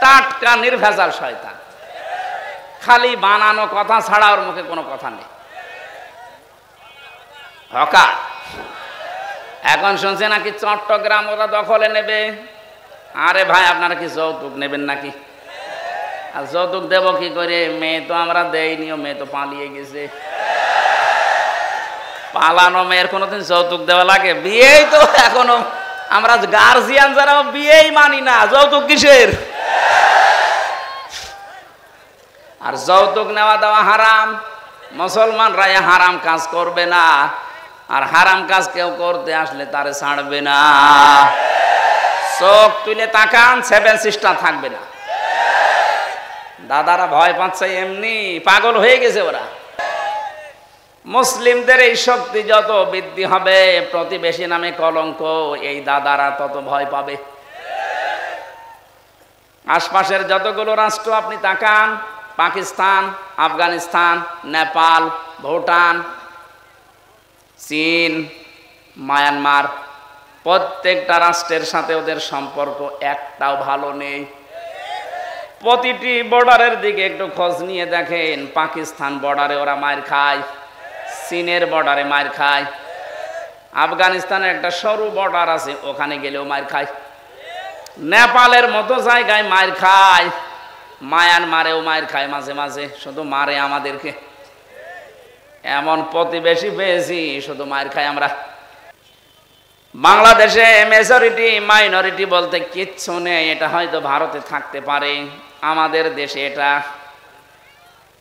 টাটকা নির্ভেজাল শয়তান, খালি বানানো কথা ছাড়া ওর মুখে কোনো কথা নেই। হকার এখন শুনছে নাকি চট্টগ্রাম ওরা দখলে নেবে। আরে ভাই, আপনারা কি যৌতুক নেবেন নাকি? আর যৌতুক দেব কি করে? মেয়ে তো আমরা দেইনি, মেয়ে তো পালিয়ে গেছে। পালানো মেয়ের কোনোদিন যৌতুক দেওয়া লাগে? বিয়েই তো এখনো আমরা গার্জিয়ান যারা বিয়েই মানি না, যৌতুক কিসের? আর যৌতুক নেওয়া দেওয়া হারাম। মুসলমানরা হারাম কাজ করবে না, আর হারাম কাজ কেউ করতে আসলে তারে ছাড়বে না। চোখ তুলে তাকান, 7 সিস্টার থাকবে না। দাদারা ভয় পাচ্ছে, এমনি পাগল হয়ে গেছে ওরা। মুসলিমদের এই শক্তি যত বৃদ্ধি হবে, প্রতিবেশী নামে কলঙ্ক, এই দাদারা তত ভয় পাবে। আশপাশের যতগুলো রাষ্ট্র আপনি তাকান, পাকিস্তান, আফগানিস্তান, নেপাল, ভুটান, চীন, মায়ানমার, প্রত্যেকটা রাষ্ট্রের সাথে ওদের সম্পর্ক একটাও ভালো নেই। প্রতিটি বর্ডারের দিকে একটু খোঁজ নিয়ে দেখেন, পাকিস্তান বর্ডারে ওরা মার খায়, চীনের বর্ডারে মার খায়, আফগানিস্তানের একটা সরু বর্ডার আছে, ওখানে গেলেও মার খায়, নেপালের মতো জায়গায় মার খায়, মায়ানমারেও মার খায় মাঝে মাঝে, শুধু মারে আমাদেরকে। এমন প্রতিবেশী পেয়েছি, শুধু মার খায় আমরা। বাংলাদেশে মেজরিটি মাইনরিটি বলতে কিচ্ছু নেই, এটা হয়তো ভারতে থাকতে পারে, আমাদের দেশে এটা।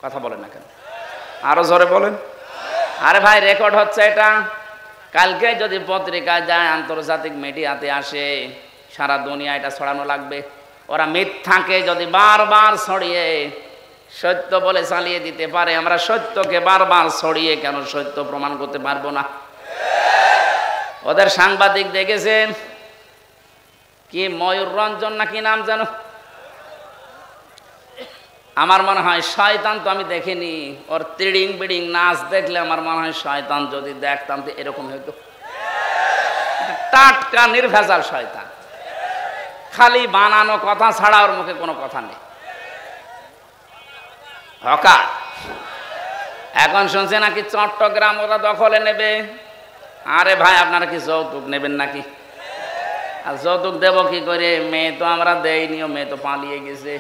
কথা বলেন না কেন? আরো জোরে বলেন। আরে ভাই, রেকর্ড হচ্ছে এটা। কালকে যদি পত্রিকায় যায়, আন্তর্জাতিক মিডিয়াতে আসে, সারা দুনিয়া এটা ছড়ানো লাগবে। ওরা মিথ্যাকে যদি বারবার ছড়িয়ে সত্য বলে চালিয়ে দিতে পারে, আমরা সত্যকে বারবার ছড়িয়ে কেন সত্য প্রমাণ করতে পারবো না? ওদের সাংবাদিক দেখেছেন কি, ময়ূর রঞ্জন না কি নাম জানো, আমার মনে হয় শয়তান, তো আমি দেখিনি, ওর ত্রিডিং বিডিং নাচ দেখলে আমার মনে হয় শয়তান যদি দেখতাম তো এরকম হইতো। টাটকা নির্ভেজাল শয়তান, খালি বানানো কথা ছাড়া ওর মুখে কোনো কথা নেই। হকার এখন শুনছে নাকি চট্টগ্রাম ওরা দখলে নেবে। আরে ভাই, আপনারা কি যৌতুক নেবেন নাকি? আর যৌতুক দেব কি করে? মেয়ে তো আমরা দেইনি, মেয়ে তো পালিয়ে গেছে।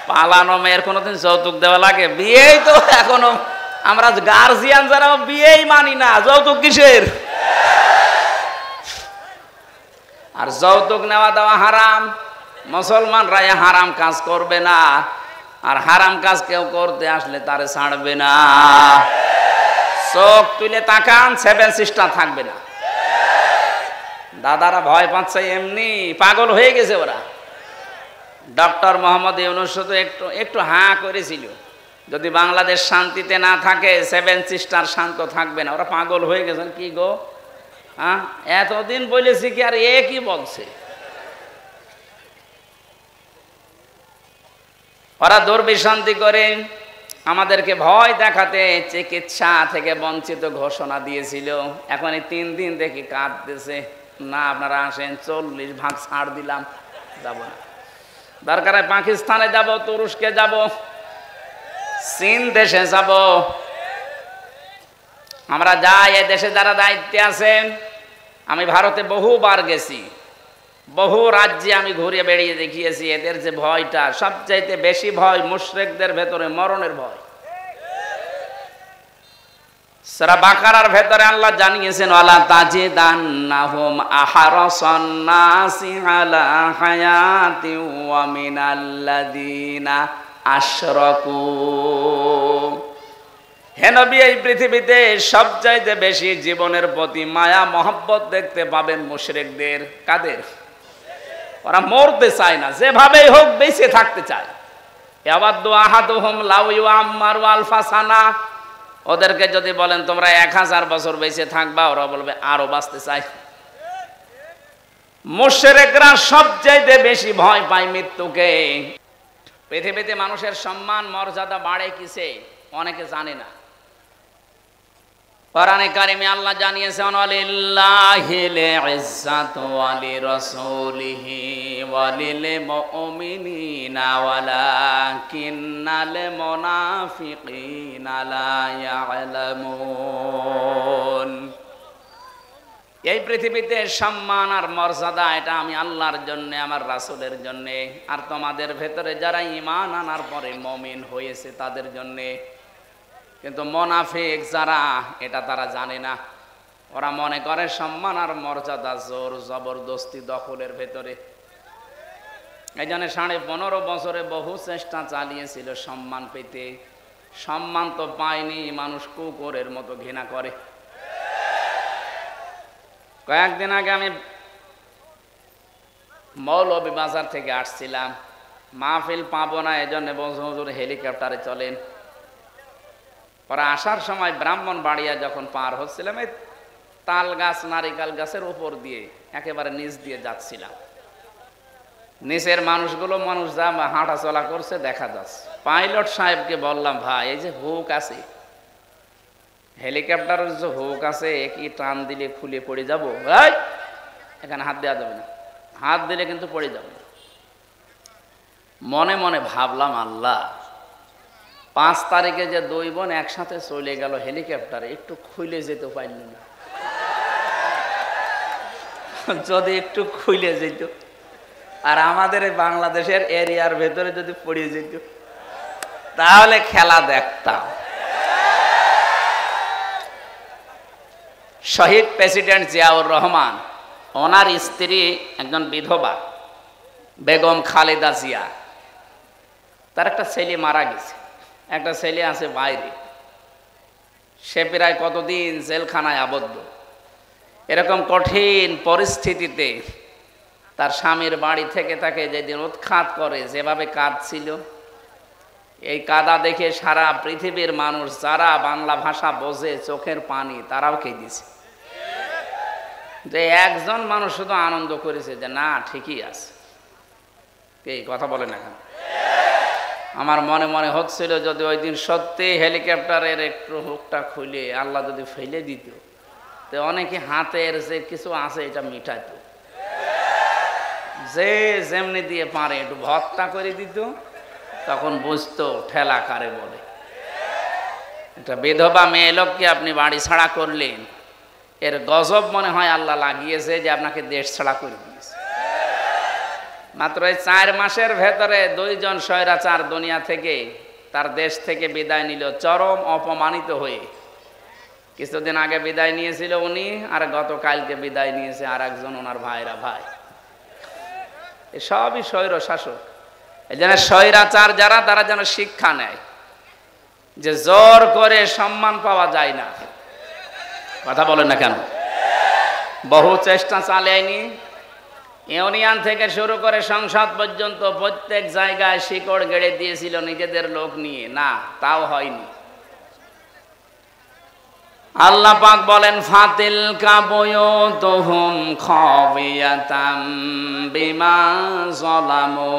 পালানো মেয়ের কোনোদিন যৌতুক দেওয়া লাগে? বিয়েই তো এখনো আমরা গার্জিয়ান যারা বিয়েই মানি না, যৌতুক কিসের? আর যৌতুক নেওয়া দেওয়া হারাম। মুসলমানরা হারাম কাজ করবে না, আর হারাম কাজ কেউ করতে আসলে তারে ছাড়বে না। চোখ তুলে তাকান, 7 সিস্টার থাকবে না। দাদারা ভয় পাচ্ছে, এমনি পাগল হয়ে গেছে ওরা। ডক্টর মোহাম্মদ ইউনূস তো একটু হাঁ করেছিল, যদি বাংলাদেশ শান্তিতে না থাকে 7 সিস্টার শান্ত থাকবে না। ওরা পাগল হয়ে গেছেন। কি গো, হ্যাঁ, এতদিন বলেছি কি, আর এ কি বলছে? ওরা দুর্বিসন্ধি করে আমাদেরকে ভয় দেখাতে চিকিৎসা থেকে বঞ্চিত ঘোষণা দিয়েছিল। এখন এই 3 দিন দেখি কাঁদতেছে, না আপনারা আসেন, 40 ভাগ ছাড় দিলাম, যাব না। দরকার হয় পাকিস্তানে যাব, তুরস্কে যাব, চীন দেশে যাব, আমরা যাই। এ দেশে যারা দায়িত্বে আছেন, আমি ভারতে বহুবার গেছি, বহু রাজ্যে আমি ঘুরে বেড়িয়ে দেখিয়েছি। এদের যে ভয়টা, সবচাইতে বেশি ভয় মুশরিকদের ভেতরে মরণের ভয়। সূরা বাকারার ভেতরে আল্লাহ জানিয়েছেন, ওয়ালা তাজিদান্নাহুম আহরাসান নাসি আলা হায়াতি ওয়া মিনাল্লাযিনা আশরাকু। হে নবী, এই পৃথিবীতে সবচাইতে বেশি জীবনের প্রতি মায়া মহব্বত দেখতে পাবেন মুশরিকদের। কাদের? ওরা মরতে চায় না, যেভাবেই হোক বেঁচে থাকতে চায়। ইয়াওয়াদু আহাদুহুম লাউ ইউআম্মারু আলফা সানা। ওদেরকে যদি বলেন তোমরা 1000 বছর বেঁচে থাকবা, ওরা বলবে আরো বাঁচতে চাই। মুশরিকরা সবচাইতে বেশি ভয় পায় মৃত্যুকে। পৃথিবীতে মানুষের সম্মান মর্যাদা বাড়ে কিসে? অনেকে জানে না। কোরআনে কারিমে আল্লাহ জানিয়েছেন ওয়ালিল্লাহিল ইজ্জাতু ওয়া লিরাসূলিহি ওয়া লিল মুমিনিনা ওয়ালাকিন্নাল মুনাফিকিনা লা ইয়ালামুন। এই পৃথিবীতে সম্মান আর মর্যাদা এটা আমি আল্লাহর জন্য, আমার রাসূলের জন্য, আর তোমাদের ভেতরে যারা ঈমান আনার পরে মুমিন হয়েছে তাদের জন্য। কিন্তু মুনাফিক যারা, এটা তারা জানে না। ওরা মনে করে সম্মান আর মর্যাদা জোর জবরদস্তি দখলের ভেতরে। এই জন্য 15.5 বছরে বহু চেষ্টা চালিয়েছিল সম্মান পেতে, সম্মান তো পায়নি, মানুষ কুকুরের মতো ঘৃণা করে। কয়েকদিন আগে আমি মৌলভীবাজার থেকে আসছিলাম, মাহফিল পাবো না এজন্য বলছে হুজুর হেলিকপ্টারে চলেন। পরে আসার সময় ব্রাহ্মণবাড়িয়া যখন পার হচ্ছিলাম, এই তাল গাছ নারিকেল গাছের উপর দিয়ে একেবারে নিচ দিয়ে যাচ্ছিলাম। নিচের মানুষগুলো যা হাঁটা চলা করছে দেখা যাচ্ছে। পাইলট সাহেবকে বললাম, ভাই এই যে হুক আছে, হেলিকপ্টারের যে হুক আছে কি টান দিলে খুলে পড়ে যাবো? ভাই এখানে হাত দেওয়া যাবে না, হাত দিলে কিন্তু পড়ে যাবে। মনে মনে ভাবলাম, আল্লাহ 5 তারিখে যে 2 বোন একসাথে চলে গেল হেলিকপ্টারে, একটু খুলে যেতে পারল না। যদি একটু খুলে যেত আর আমাদের বাংলাদেশের এরিয়ার ভেতরে যদি পড়ে যেত তাহলে খেলা দেখতাম। শহীদ প্রেসিডেন্ট জিয়াউর রহমান, ওনার স্ত্রী একজন বিধবা বেগম খালেদা জিয়া, তার একটা ছেলে মারা গেছে, একটা ছেলে আছে বাইরে, সে প্রায় কতদিন জেলখানায় আবদ্ধ। এরকম কঠিন পরিস্থিতিতে তার স্বামীর বাড়ি থেকে তাকে যেদিন উৎখাত করে, যেভাবে কাঁদছিল, এই কাদা দেখে সারা পৃথিবীর মানুষ যারা বাংলা ভাষা বোঝে, চোখের পানি তারাও কেঁদেছে। যে একজন মানুষ শুধু আনন্দ করেছে যে না ঠিকই আছে। এই কথা বলে না কেন? আমার মনে মনে হচ্ছিল যদি ওই দিন সত্যি হেলিকপ্টারের একটু হুকটা খুলে আল্লাহ যদি ফেলে দিত, তো অনেকে হাতের যে কিছু আছে এটা মিটাইত, যে যেমনি দিয়ে পারে একটু ভত্তা করে দিত, তখন বুঝতো ঠেলা কারে বলে। একটা বিধবা মেয়ে লোককে আপনি বাড়ি ছাড়া করলেন, এর গজব মনে হয় আল্লাহ লাগিয়েছে যে আপনাকে দেশ ছাড়া করে দিয়েছে। মাত্র এই 4 মাসের ভেতরে 2 জন স্বৈরাচার দুনিয়া থেকে, তার দেশ থেকে বিদায় নিল চরম অপমানিত হয়ে। কিছুদিন আগে বিদায় নিয়েছিল উনি, আর গতকালকে বিদায় নিয়েছে আর একজন ওনার ভাইরা ভাই। সবই স্বৈর শাসক। এই জন্য স্বৈরাচার যারা, তারা যেন শিক্ষা নেয় যে জোর করে সম্মান পাওয়া যায় না। কথা বলেন না কেন? বহু চেষ্টা চালায়নি, ইউনিয়ন থেকে শুরু করে সংসদ পর্যন্ত প্রত্যেক জায়গায় শিকড় গেড়ে দিয়েছিল নিজেদের লোক নিয়ে, না তাও হয়নি। আল্লাহ পাক বলেন ফাতিল কাবুয়ুতুহুম খাবিয়াতাম বিমা যালামু।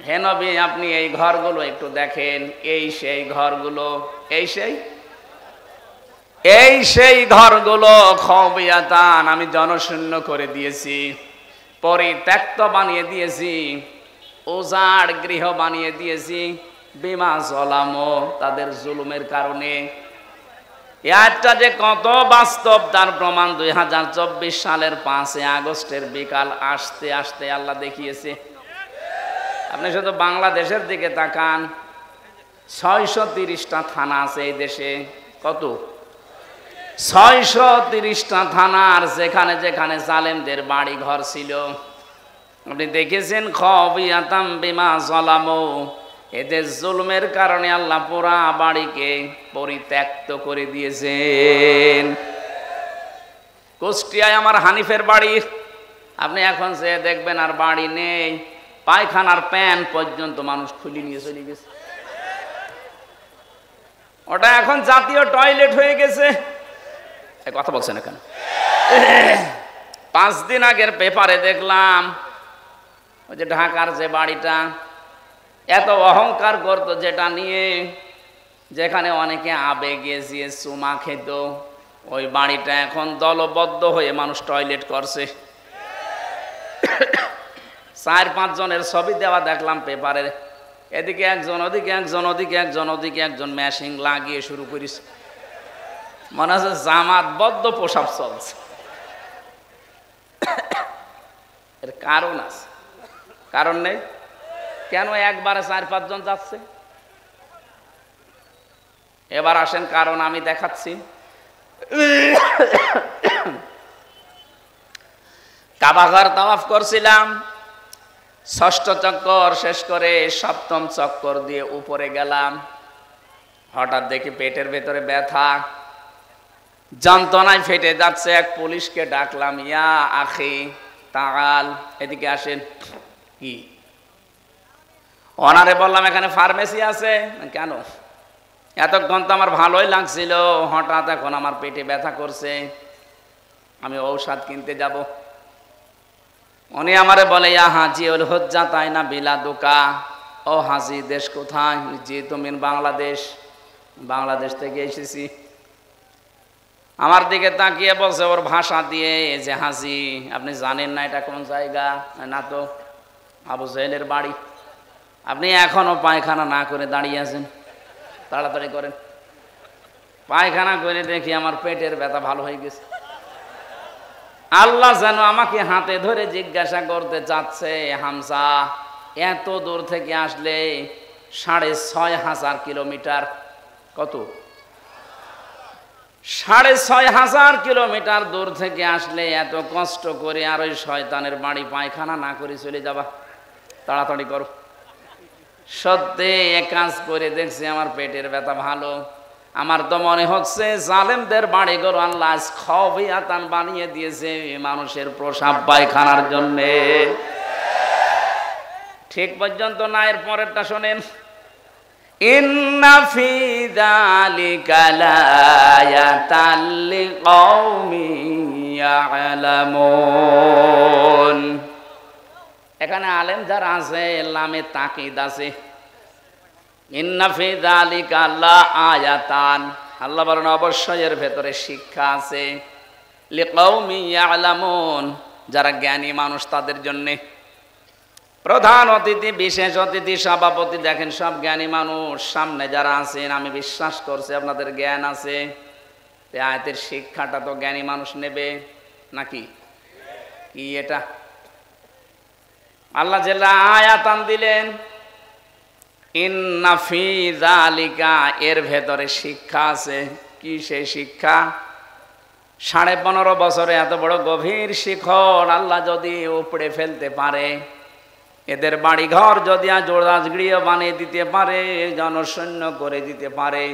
হে নবী, আপনি এই ঘরগুলো একটু দেখেন, এই সেই ঘরগুলো, এই সেই ঘরগুলো খাবিয়াতান, আমি জনশূন্য করে দিয়েছি, পরিত্যক্ত বানিয়ে দিয়েছি, উজাড় গৃহ বানিয়ে দিয়েছি, বিমা যালামু, তাদের জুলুমের কারণে। একটা যে কত বাস্তব তার প্রমাণ 2024 সালের 5 আগস্টের বিকাল আসতে আসতে আল্লাহ দেখিয়েছে। আপনি শুধু বাংলাদেশের দিকে তাকান, 630টা থানা আছে এই দেশে। কত? 630টা থানার যেখানে যেখানে জালেমদের বাড়ি ঘর ছিল, আপনি দেখেছেন খাবিয়াতাম বিমা যালামু, এদের জুলুমের কারণে আল্লাহ পুরা বাড়িকে পরিত্যক্ত করে দিয়েছেন। কুষ্টিয়ায় আমার হানিফের বাড়ি, আপনি এখন যে দেখবেন আর বাড়ি নেই, পায়খানার প্যান পর্যন্ত মানুষ খুলে নিয়ে চলে গেছে। ওটা এখন জাতীয় টয়লেট হয়ে গেছে। কথা বলছেন না কেন? 5 দিন আগের পেপারে দেখলাম, ওই যে ঢাকার যে বাড়িটা এত অহংকার করতো, যেটা নিয়ে যেখানে অনেকে আবেগে গিয়ে চুমা খেত, ওই বাড়িটা এখন দলবদ্ধ হয়ে মানুষ টয়লেট করছে। 4-5 জনের ছবি দেওয়া দেখলাম পেপারে, এদিকে একজন, ওদিকে একজন, ওদিকে একজন, ওদিকে একজন, মেশিন লাগিয়ে শুরু করিস, মনে হচ্ছে জামাতবদ্ধ প্রসাব চলছে। এর কারণ আছে, কারণ নেই কেন? একবারে 4-5 জন যাচ্ছে। এবার আসেন কারণ আমি দেখাচ্ছি। কাবাঘর তাওয়াফ করছিলাম, 6ষ্ঠ চক্কর শেষ করে 7ম চক্কর দিয়ে উপরে গেলাম। হঠাৎ দেখি পেটের ভেতরে ব্যথা, যন্ত্রণায় ফেটে যাচ্ছে। এক পুলিশকে ডাকলাম, ইয়া আখি তাগাল, এদিকে আসেন। কি ওনারে বললাম এখানে ফার্মেসি আছে? কেন? এতক্ষণ তো আমার ভালোই লাগছিল, হঠাৎ এখন আমার পেটে ব্যথা করছে, আমি ঔষধ কিনতে যাব। উনি আমারে বলে, ইয়া হাজি উল হজ্জা তাই না বিলা দোকা। ও হাজি, দেশ কোথায়? জি তুমি বাংলাদেশ। বাংলাদেশ থেকে এসেছি। আমার দিকে তাকিয়ে বলছে ওর ভাষা দিয়ে যে, হাজি আপনি জানেন না এটা কোন জায়গা? না তো। আবু জাহেলের বাড়ি। আপনি এখনো পায়খানা না করে দাঁড়িয়ে আছেন, তাড়াতাড়ি করেন। পায়খানা করে দেখি আমার পেটের ব্যথা ভালো হয়ে গেছে। আল্লাহ যেন আমাকে হাতে ধরে জিজ্ঞাসা করতে চাচ্ছে, হামজা এত দূর থেকে আসলে 6,500 কিলোমিটার, কত? 6,500 কিলোমিটার দূর থেকে আসলে এত কষ্ট করে আর ওই শয়তানের বাড়ি পায়খানা না করে চলে যাবা, তাড়াতাড়ি করো। সত্যি এক কাজ করে দেখছি আমার পেটের ব্যথা ভালো। আমার তো মনে হচ্ছে জালেমদের বাড়িঘর আল্লাহ খবিয়াতান বানিয়ে দিয়েছে মানুষের প্রসাব পায়খানার জন্যে। ঠিক পর্যন্ত না, এর পরেরটা শোনেন। ইন্না ফি যালিকা লায়াতাল লিকাউমিন ইয়ালামুন। এখানে আলেম যারা আছে লামে তাকিদ আছে। ইন্না ফি যালিকা লাআয়াতান, আল্লাহ বলেন অবশ্যই এর ভেতরে শিক্ষা আছে। লিকাউমিন ইয়ালামুন, যারা জ্ঞানী মানুষ তাদের জন্যে। প্রধান অতিথি, বিশেষ অতিথি, সভাপতি, দেখেন সব জ্ঞানী মানুষ। সামনে যারা আছেন আমি বিশ্বাস করছি আপনাদের জ্ঞান আছে। আয়াতের শিক্ষাটা তো জ্ঞানী মানুষ নেবে নাকি? কি এটা? আল্লাহ জেলা আয়াতান দিলেন, ইন্না ফি যালিকা, এর ভেতরে শিক্ষা আছে। কি সেই শিক্ষা? 15.5 বছরে এত বড় গভীর শিখর আল্লাহ যদি উপড়ে ফেলতে পারে, এদের বাড়িঘর যদি জোড়াজগড়িয়ে বানিয়ে দিতে পারে, জনশূন্য করে দিতে পারে,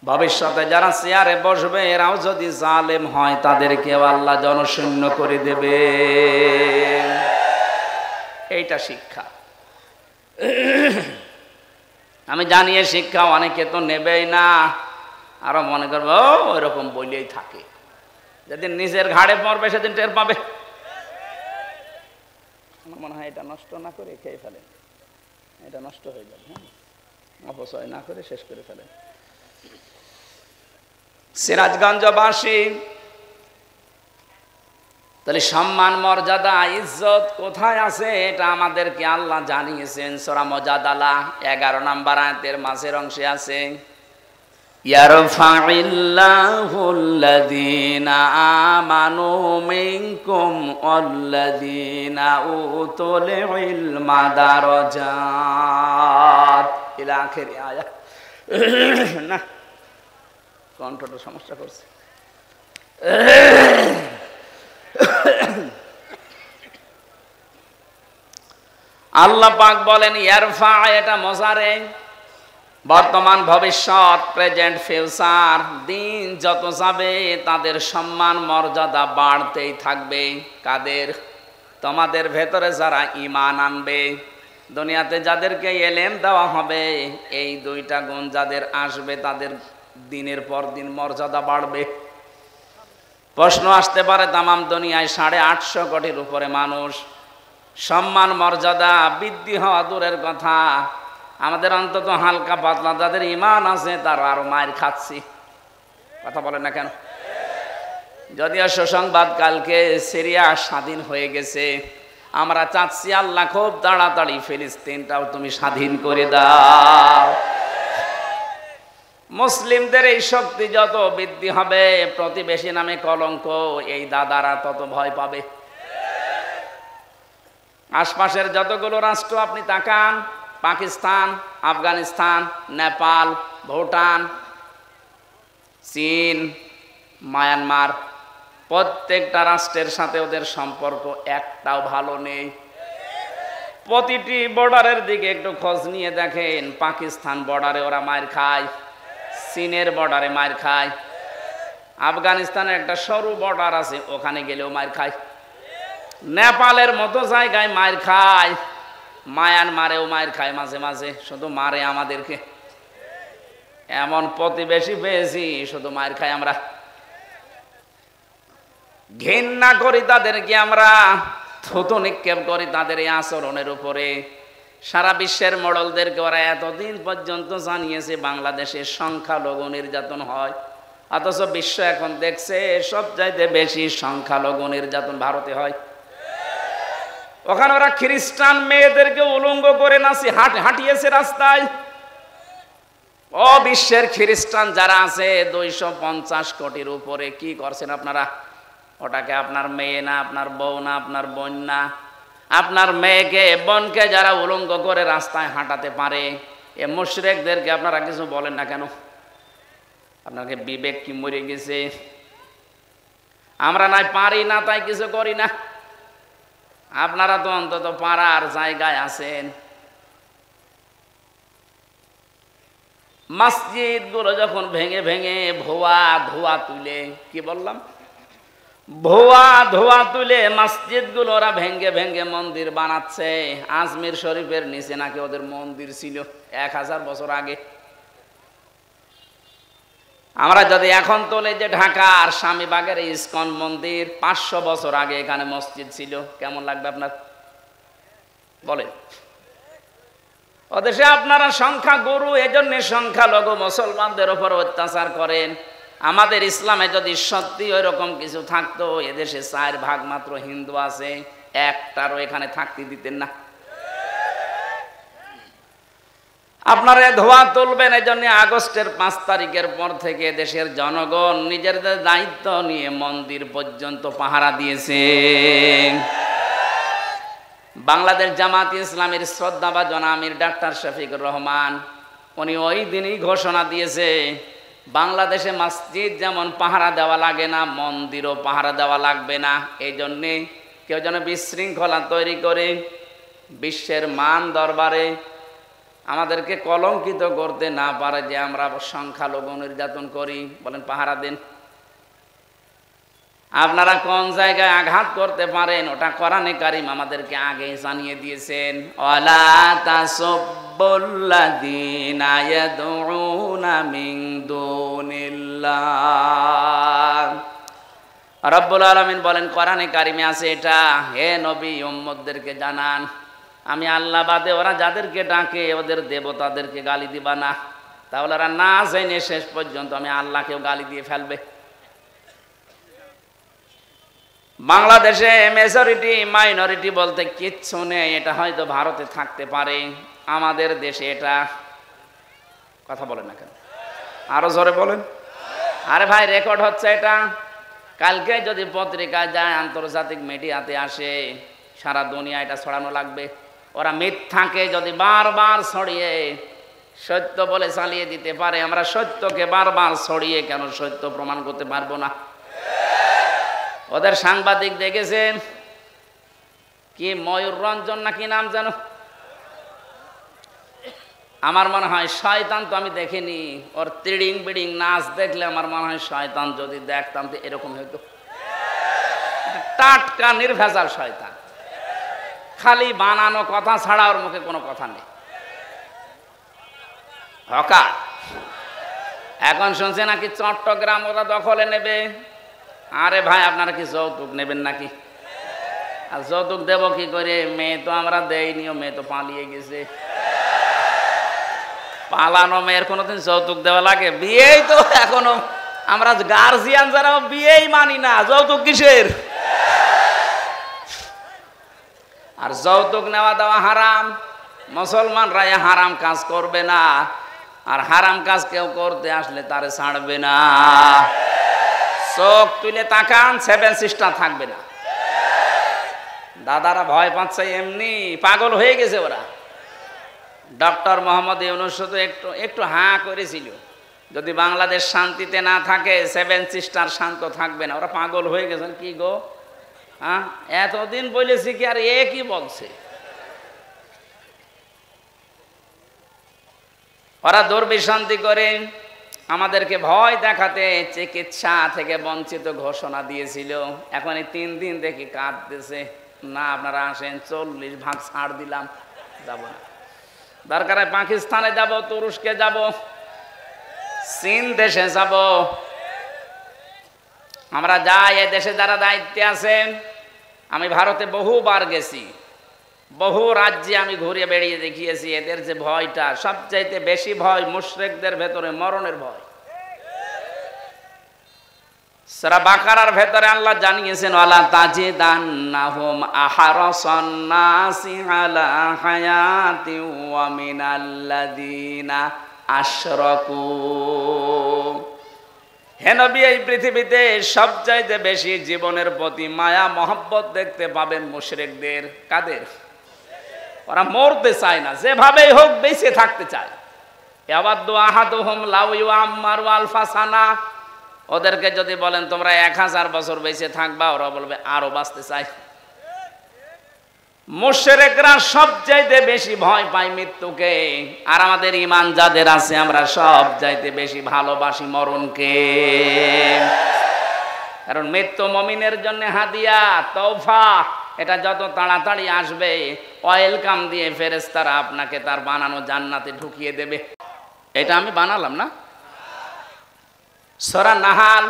ভবিষ্যতে যারা চেয়ারে বসবে এরাও যদি জালেম হয় তাদেরকেও আল্লাহ জনশূন্য করে দেবে। এইটা শিক্ষা। আমি জানি এই শিক্ষা অনেকে তো নেবেই না, আরো মনে করবো ওইরকম বইলেই থাকে। যেদিন নিজের ঘাড়ে পড়বে সেদিন টের পাবে। আমার মনে হয় এটা নষ্ট না করে খেয়ে ফেলেন, এটা নষ্ট হয়ে যাবে। হ্যাঁ, অপচয় না করে শেষ করে ফেলেন। সিরাজগঞ্জবাসী, তাহলে সম্মান, মর্যাদা, ইজ্জত কোথায় আছে এটা আমাদেরকে আল্লাহ জানিয়েছেন। সূরা মুজাদালা 11 নম্বর আয়াতের মাঝের অংশে আছে, ইয়ারফাইল্লাহুল্লাযীনা আমানু মিনকুম ওয়াল্লাযীনা উতুল ইলমা দারাজাত ইলা আখির আয়াত। না, কণ্ঠটা সমস্যা করছে। আল্লাহ পাক বলেন ইয়ারফা, এটা মজারে, বর্তমান, ভবিষ্যৎ, প্রেজেন্ট, ফিউচার। দিন যত যাবে তাদের সম্মান মর্যাদা বাড়তেই থাকবে। কাদের? তোমাদের ভেতরে যারা ঈমান আনবে, দুনিয়াতে যাদেরকে ইলম দেওয়া হবে, এই 2টা গুণ যাদের আসবে তাদের দিনের পর দিন মর্যাদা বাড়বে। প্রশ্ন আসতে পারে, তামাম দুনিয়ায় 850 কোটির উপরে মানুষ, সম্মান মর্যাদা বৃদ্ধি হওয়া দূরের কথা, আমাদের অন্তত হালকা পাতলা যাদের ঈমান আছে তারা আরো মায়ের খাচ্ছি। কথা বলেন না কেন? যদিও সুসংবাদ, কালকে সিরিয়া স্বাধীন হয়ে গেছে। আমরা চাচ্ছি আল্লাহ খুব তাড়াতাড়ি ফিলিস্তিনটাও তুমি স্বাধীন করে দাও। মুসলিমদের এই শক্তি যত বৃদ্ধি হবে, প্রতিবেশী নামে কলঙ্ক এই দাদারা তত ভয় পাবে। আশপাশের যতগুলো রাষ্ট্র আপনি তাকান, পাকিস্তান, আফগানিস্তান, নেপাল, ভুটান, চীন, মায়ানমার, প্রত্যেকটা রাষ্ট্রের সাথে ওদের সম্পর্ক একটাও ভালো নেই। প্রতিটি বর্ডারের দিকে একটু খোঁজ নিয়ে দেখেন, পাকিস্তান বর্ডারে ওরা মার খায়, চীনের বর্ডারে মার খায়, আফগানিস্তানের একটা সরু বর্ডার আছে ওখানে গেলেও মার খায়, নেপালের মতো জায়গায় মার খায়, মায়ানমারেও মার খায় মাঝে মাঝে, শুধু মারে আমাদেরকে। এমন প্রতিবেশী পেয়েছি শুধু মার খায় আমরা, ঘৃণা করি তাদেরকে, আমরা থুতু নিক্ষেপ করি তাদের এই আচরণের উপরে। সারা বিশ্বের মডেলদেরকে ওরা এতদিন পর্যন্ত জানিয়েছে বাংলাদেশে সংখ্যালঘু নির্যাতন হয়, অথচ বিশ্ব এখন দেখছে সবচাইতে বেশি সংখ্যালঘু নির্যাতন ভারতে হয়। ওখানে ওরা খ্রিস্টান মেয়েদেরকে উলঙ্গ করে নাচি হাঁটিয়েছে রাস্তায়। ও বিশ্বের খ্রিস্টান যারা আছে 250 কোটির উপরে, কি করছেন আপনারা? ওটাকে আপনার মেয়ে না, আপনার বউ না, আপনার বোন না, আপনার মেয়েকে বোনকে যারা উলঙ্গ করে রাস্তায় হাঁটাতে পারে, এ মুশরিকদেরকে আপনারা কিছু বলেন না কেন? আপনাকে বিবেক কি মরে গেছে? আমরা নাই পারি না তাই কিছু করি না, আপনারা তো অন্তত পারার জায়গায় আছেন। মসজিদ গুলো যখন ভেঙে ভেঙে ভুয়া ধোয়া তুলে, কি বললাম, ভুয়া ধোয়া তুলে মসজিদ গুলো ওরা ভেঙ্গে ভেঙ্গে মন্দির বানাচ্ছে। আজমির শরীফের নিচে নাকি ওদের মন্দির ছিল 1000 বছর আগে। আমরা যদি এখন তোলে যে ঢাকার স্বামীবাগের ইসকন মন্দির 500 বছর আগে এখানে মসজিদ ছিল, কেমন লাগবে আপনার? বলেন। ওদেশে আপনারা সংখ্যা গুরু, এজন্য সংখ্যালঘু মুসলমানদের উপর অত্যাচার করেন। আমাদের ইসলামে যদি সত্যি ওই রকম কিছু থাকতো, এদেশে 4 ভাগ মাত্র হিন্দু আছে, একটারও এখানে থাকতে দিতেন না। আপনারা ধোয়া তুলবেন, এই জন্য আগস্টের 5 তারিখের পর থেকে দেশের জনগণ নিজেদের দায়িত্ব নিয়ে মন্দির পর্যন্ত পাহারা দিয়েছে। বাংলাদেশ জামাত ইসলামের শ্রদ্ধাভাজন আমির ডাক্তার শফিকুর রহমান, উনি ওই দিনই ঘোষণা দিয়েছে, বাংলাদেশে মসজিদ যেমন পাহারা দেওয়া লাগে না, মন্দিরও পাহারা দেওয়া লাগবে না। এই জন্যে কেউ যেন বিশৃঙ্খলা তৈরি করে বিশ্বের মান দরবারে আমাদেরকে কলঙ্কিত করতে না পারে যে আমরা সংখ্যালঘু নির্যাতন করি। বলেন, পাহারা দেন। আপনারা কোন জায়গায় আঘাত করতে পারেন ওটা কোরআনে কারীম আমাদেরকে আগেই জানিয়ে দিয়েছেন। ওয়ালা তাসুবুল্লাযীনা ইয়াদউনা মিন দুনিল্লাহ। রব্বুল আলামিন বলেন কোরআনে কারীমে আছে এটা, হে নবী উম্মতদেরকে জানান, আমি আল্লাহ বাদে ওরা যাদেরকে ডাকে ওদের দেবতাদেরকে গালি দিবা না, তাহলে ওরা না জেনে শেষ পর্যন্ত আমি আল্লাহকেও গালি দিয়ে ফেলবে। বাংলাদেশে মেজরিটি মাইনরিটি বলতে কিচ্ছু নেই, এটা হয়তো ভারতে থাকতে পারে, আমাদের দেশে এটা। কথা বলেন না কেন? আরো জোরে বলেন। আরে ভাই, রেকর্ড হচ্ছে এটা। কালকে যদি পত্রিকায় যায়, আন্তর্জাতিক মিডিয়াতে আসে, সারা দুনিয়া এটা ছড়ানো লাগবে। ওরা মিথ্যাকে যদি বারবার ছড়িয়ে সত্য বলে চালিয়ে দিতে পারে, আমরা সত্যকে বারবার ছড়িয়ে কেন সত্য প্রমাণ করতে পারবো না? ওদের সাংবাদিক দেখেছেন কি, ময়ূর রঞ্জন না কি নাম জানো, আমার মনে হয় শয়তান, তো আমি দেখিনি, ওর তিড়িং বিড়িং নাচ দেখলে আমার মনে হয় শয়তান যদি দেখতাম তো এরকম হইতো। টাটকা নির্ভেজাল শয়তান, খালি বানানো কথা ছাড়া ওর মুখে কোনো কথা নেই। হকার। এখন শুনছে নাকি চট্টগ্রাম ওরা দখলে নেবে। আরে ভাই, আপনারা কি যৌতুক নেবেন নাকি? আর যৌতুক দেব কি করে? মেয়ে তো আমরা দেইনি, মেয়ে তো পালিয়ে গেছে। পালানো মেয়ের কোনোদিন যৌতুক দেওয়া লাগে? বিয়েই তো এখনো আমরা গার্জিয়ান যারা বিয়েই মানি না, যৌতুক কিসের? আর যৌতুক নেওয়া দেওয়া হারাম। মুসলমানরা হারাম কাজ করবে না, আর হারাম কাজ কেউ করতে আসলে তারে ছাড়বে না। চোখ তুলে তাকান, 7 সিস্টার থাকবে না। দাদারা ভয় পাচ্ছে, এমনি পাগল হয়ে গেছে ওরা। ডক্টর মোহাম্মদ ইউনূস তো একটু হাঁ করেছিল, যদি বাংলাদেশ শান্তিতে না থাকে 7 সিস্টার শান্ত থাকবে না। ওরা পাগল হয়ে গেছেন। কি গো, হ্যাঁ এতদিন বলেছি কি, আর এ কি বলছে? ওরা দুর্বিশান্তি করে আমাদেরকে ভয় দেখাতে চিকিৎসা থেকে বঞ্চিত ঘোষণা দিয়েছিল। এখন এই 3 দিন দেখি কাঁদতেছে, না আপনারা আসেন, 40 ভাগ ছাড় দিলাম, যাব না। দরকার হয় পাকিস্তানে যাব, তুরস্কে যাব, চীন দেশে যাব, আমরা যাই। এই দেশে যারা দায়িত্বে আছেন, আমি ভারতে বহুবার গেছি, বহু রাজ্যে আমি ঘুরে বেড়িয়ে দেখিয়েছি। এদের যে ভয়টা, সবচাইতে বেশি ভয় মুশরিকদের ভেতরে মরণের ভয়। সূরা বাকারার ভেতরে আল্লাহ জানিয়েছেন, ওয়ালা তাজিদান্নাহুম আহরাসান নাসি আলা হায়াতি ওয়া মিনাল্লাযিনা আশরাকু। হে নবী, এই পৃথিবীতে সবচাইতে বেশি জীবনের প্রতি মায়া মহব্বত দেখতে পাবেন মুশরিকদের। কাদের? ওরা মরতে চায় না, যেভাবেই হোক বেঁচে থাকতে চায়। ইয়াওয়াদু আহাদুহুম লাউ ইউআম্মারু আলফা সানা। ওদেরকে যদি বলেন তোমরা 1000 বছর বেঁচে থাকবা, ওরা বলবে আরো বাঁচতে চাই। মুশরিকরা সবচাইতে বেশি ভয় পায় মৃত্যুকে, আর আমাদের ঈমান যাদের আছে আমরা সবচাইতে বেশি ভালোবাসি মরণকে। কারণ মৃত্যু মুমিনের জন্য হাদিয়া, তওফা। এটা যত তাড়াতাড়ি আসবে, ওয়েলকাম দিয়ে ফেরেশতারা আপনাকে তার বানানো জান্নাতে ঢুকিয়ে দেবে। এটা আমি বানালাম না। সূরা নাহাল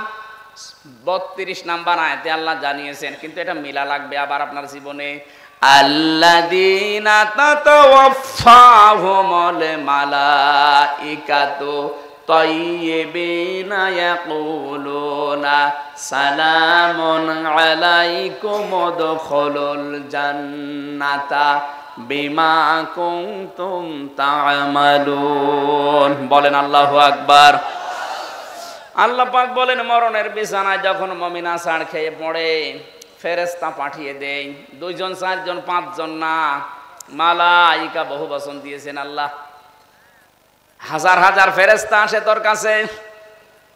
32 নাম্বার আয়াতে আল্লাহ জানিয়েছেন, কিন্তু এটা মিলা লাগবে আবার আপনার জীবনে। আল্লাযীনা তাতাওয়াফফাহুমুল মালাইকাতু তাইয়্যিবিনা ইয়াকুলুনা সালামুন আলাইকুম উদখুলুল জান্নাতা বিমা কুনতুম তা'মালুন। বলেন আল্লাহু আকবার। আল্লাহ পাক বলেন, মরণের বিছানায় যখন মুমিন আছাড় খেয়ে পড়ে, ফেরেশতা পাঠিয়ে দেয়। 2 জন 4 জন 5 জন না, মালাইকা বহু বচন দিয়েছেন আল্লাহ। হাজার হাজার ফেরেশতা আসে তোর কাছে।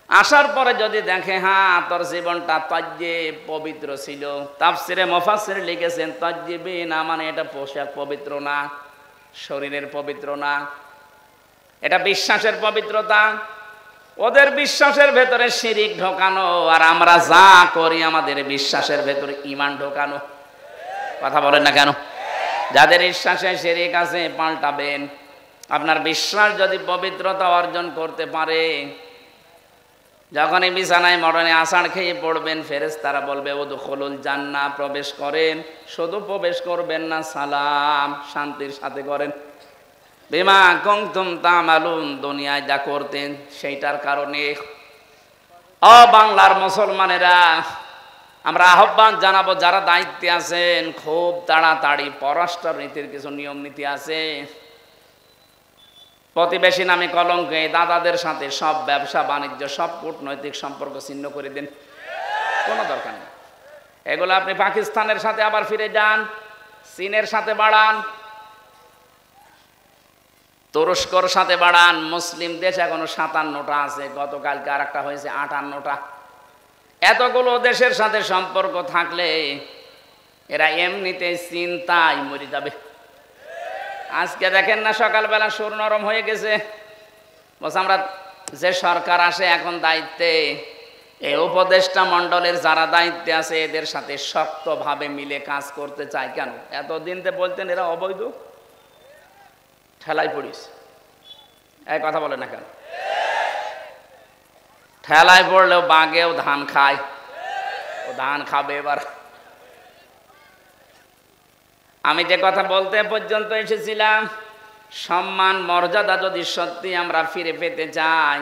আসার পরে যদি দেখে হ্যাঁ তোর জীবনটা তাজ্জিব পবিত্র ছিল, তাফসিরে মুফাসসির লিখেছেন তাজ্জিবিন মানে এটা পোশাক পবিত্র না, শরীরের পবিত্র না, এটা বিশ্বাসের পবিত্রতা। ওদের বিশ্বাসের ভেতরে শিরিক ঢোকানো, আর আমরা যা করি আমাদের বিশ্বাসের ভেতরে ঈমান ঢোকানো। কথা বলেন না কেন? যাদের বিশ্বাসে শিরিক আছে পাল্টাবেন। আপনার বিশ্বাস যদি পবিত্রতা অর্জন করতে পারে, যখনই বিছানায় মরণে আষাঢ় খেয়ে পড়বেন, ফেরেশতারা বলবে উদখুলুল জান্নাহ, প্রবেশ করেন। শুধু প্রবেশ করবেন না, সালাম শান্তির সাথে করেন। বিমা কুনতুম তা'মালুন, দুনিয়ায় যা করতেন সেইটার কারণে। ও বাংলার মুসলমানেরা, আমরা আহ্বান জানাবো, যারা দায়িত্বে আছেন খুব তাড়াতাড়ি পররাষ্ট্র নীতির কিছু নিয়ম নীতি আছে। প্রতিবেশী নামে কলঙ্কে, দাদাদের সাথে সব ব্যবসা বাণিজ্য সব কূটনৈতিক সম্পর্ক ছিন্ন করে দিন, কোনো দরকার নেই। এগুলো আপনি পাকিস্তানের সাথে আবার ফিরে যান, চীনের সাথে বাড়ান, তুরস্কর সাথে বাড়ান। মুসলিম দেশ এখনো 57টা আছে, গতকালকে আর একটা হয়েছে 58টা। এতগুলো দেশের সাথে সম্পর্ক থাকলে এরা এমনিতে চিন্তায় মরে যাবে। আজকে দেখেন না, সকালবেলা সুর নরম হয়ে গেছে। বলছে আমরা যে সরকার আসে এখন দায়িত্বে, এই উপদেষ্টা মণ্ডলের যারা দায়িত্বে আছে এদের সাথে শক্তভাবে মিলে কাজ করতে চায়। কেন? এতদিন তো বলতেন এরা অবৈধ, ঠেলায় পড়িস। এই কথা বলে না কেন? ঠেলায় পড়লেও বাঘেও ধান খায়, ও ধান খাবে এবার। আমি যে কথা বলতে পর্যন্ত এসেছিলাম, সম্মান মর্যাদা যদি সত্যি আমরা ফিরে পেতে চাই,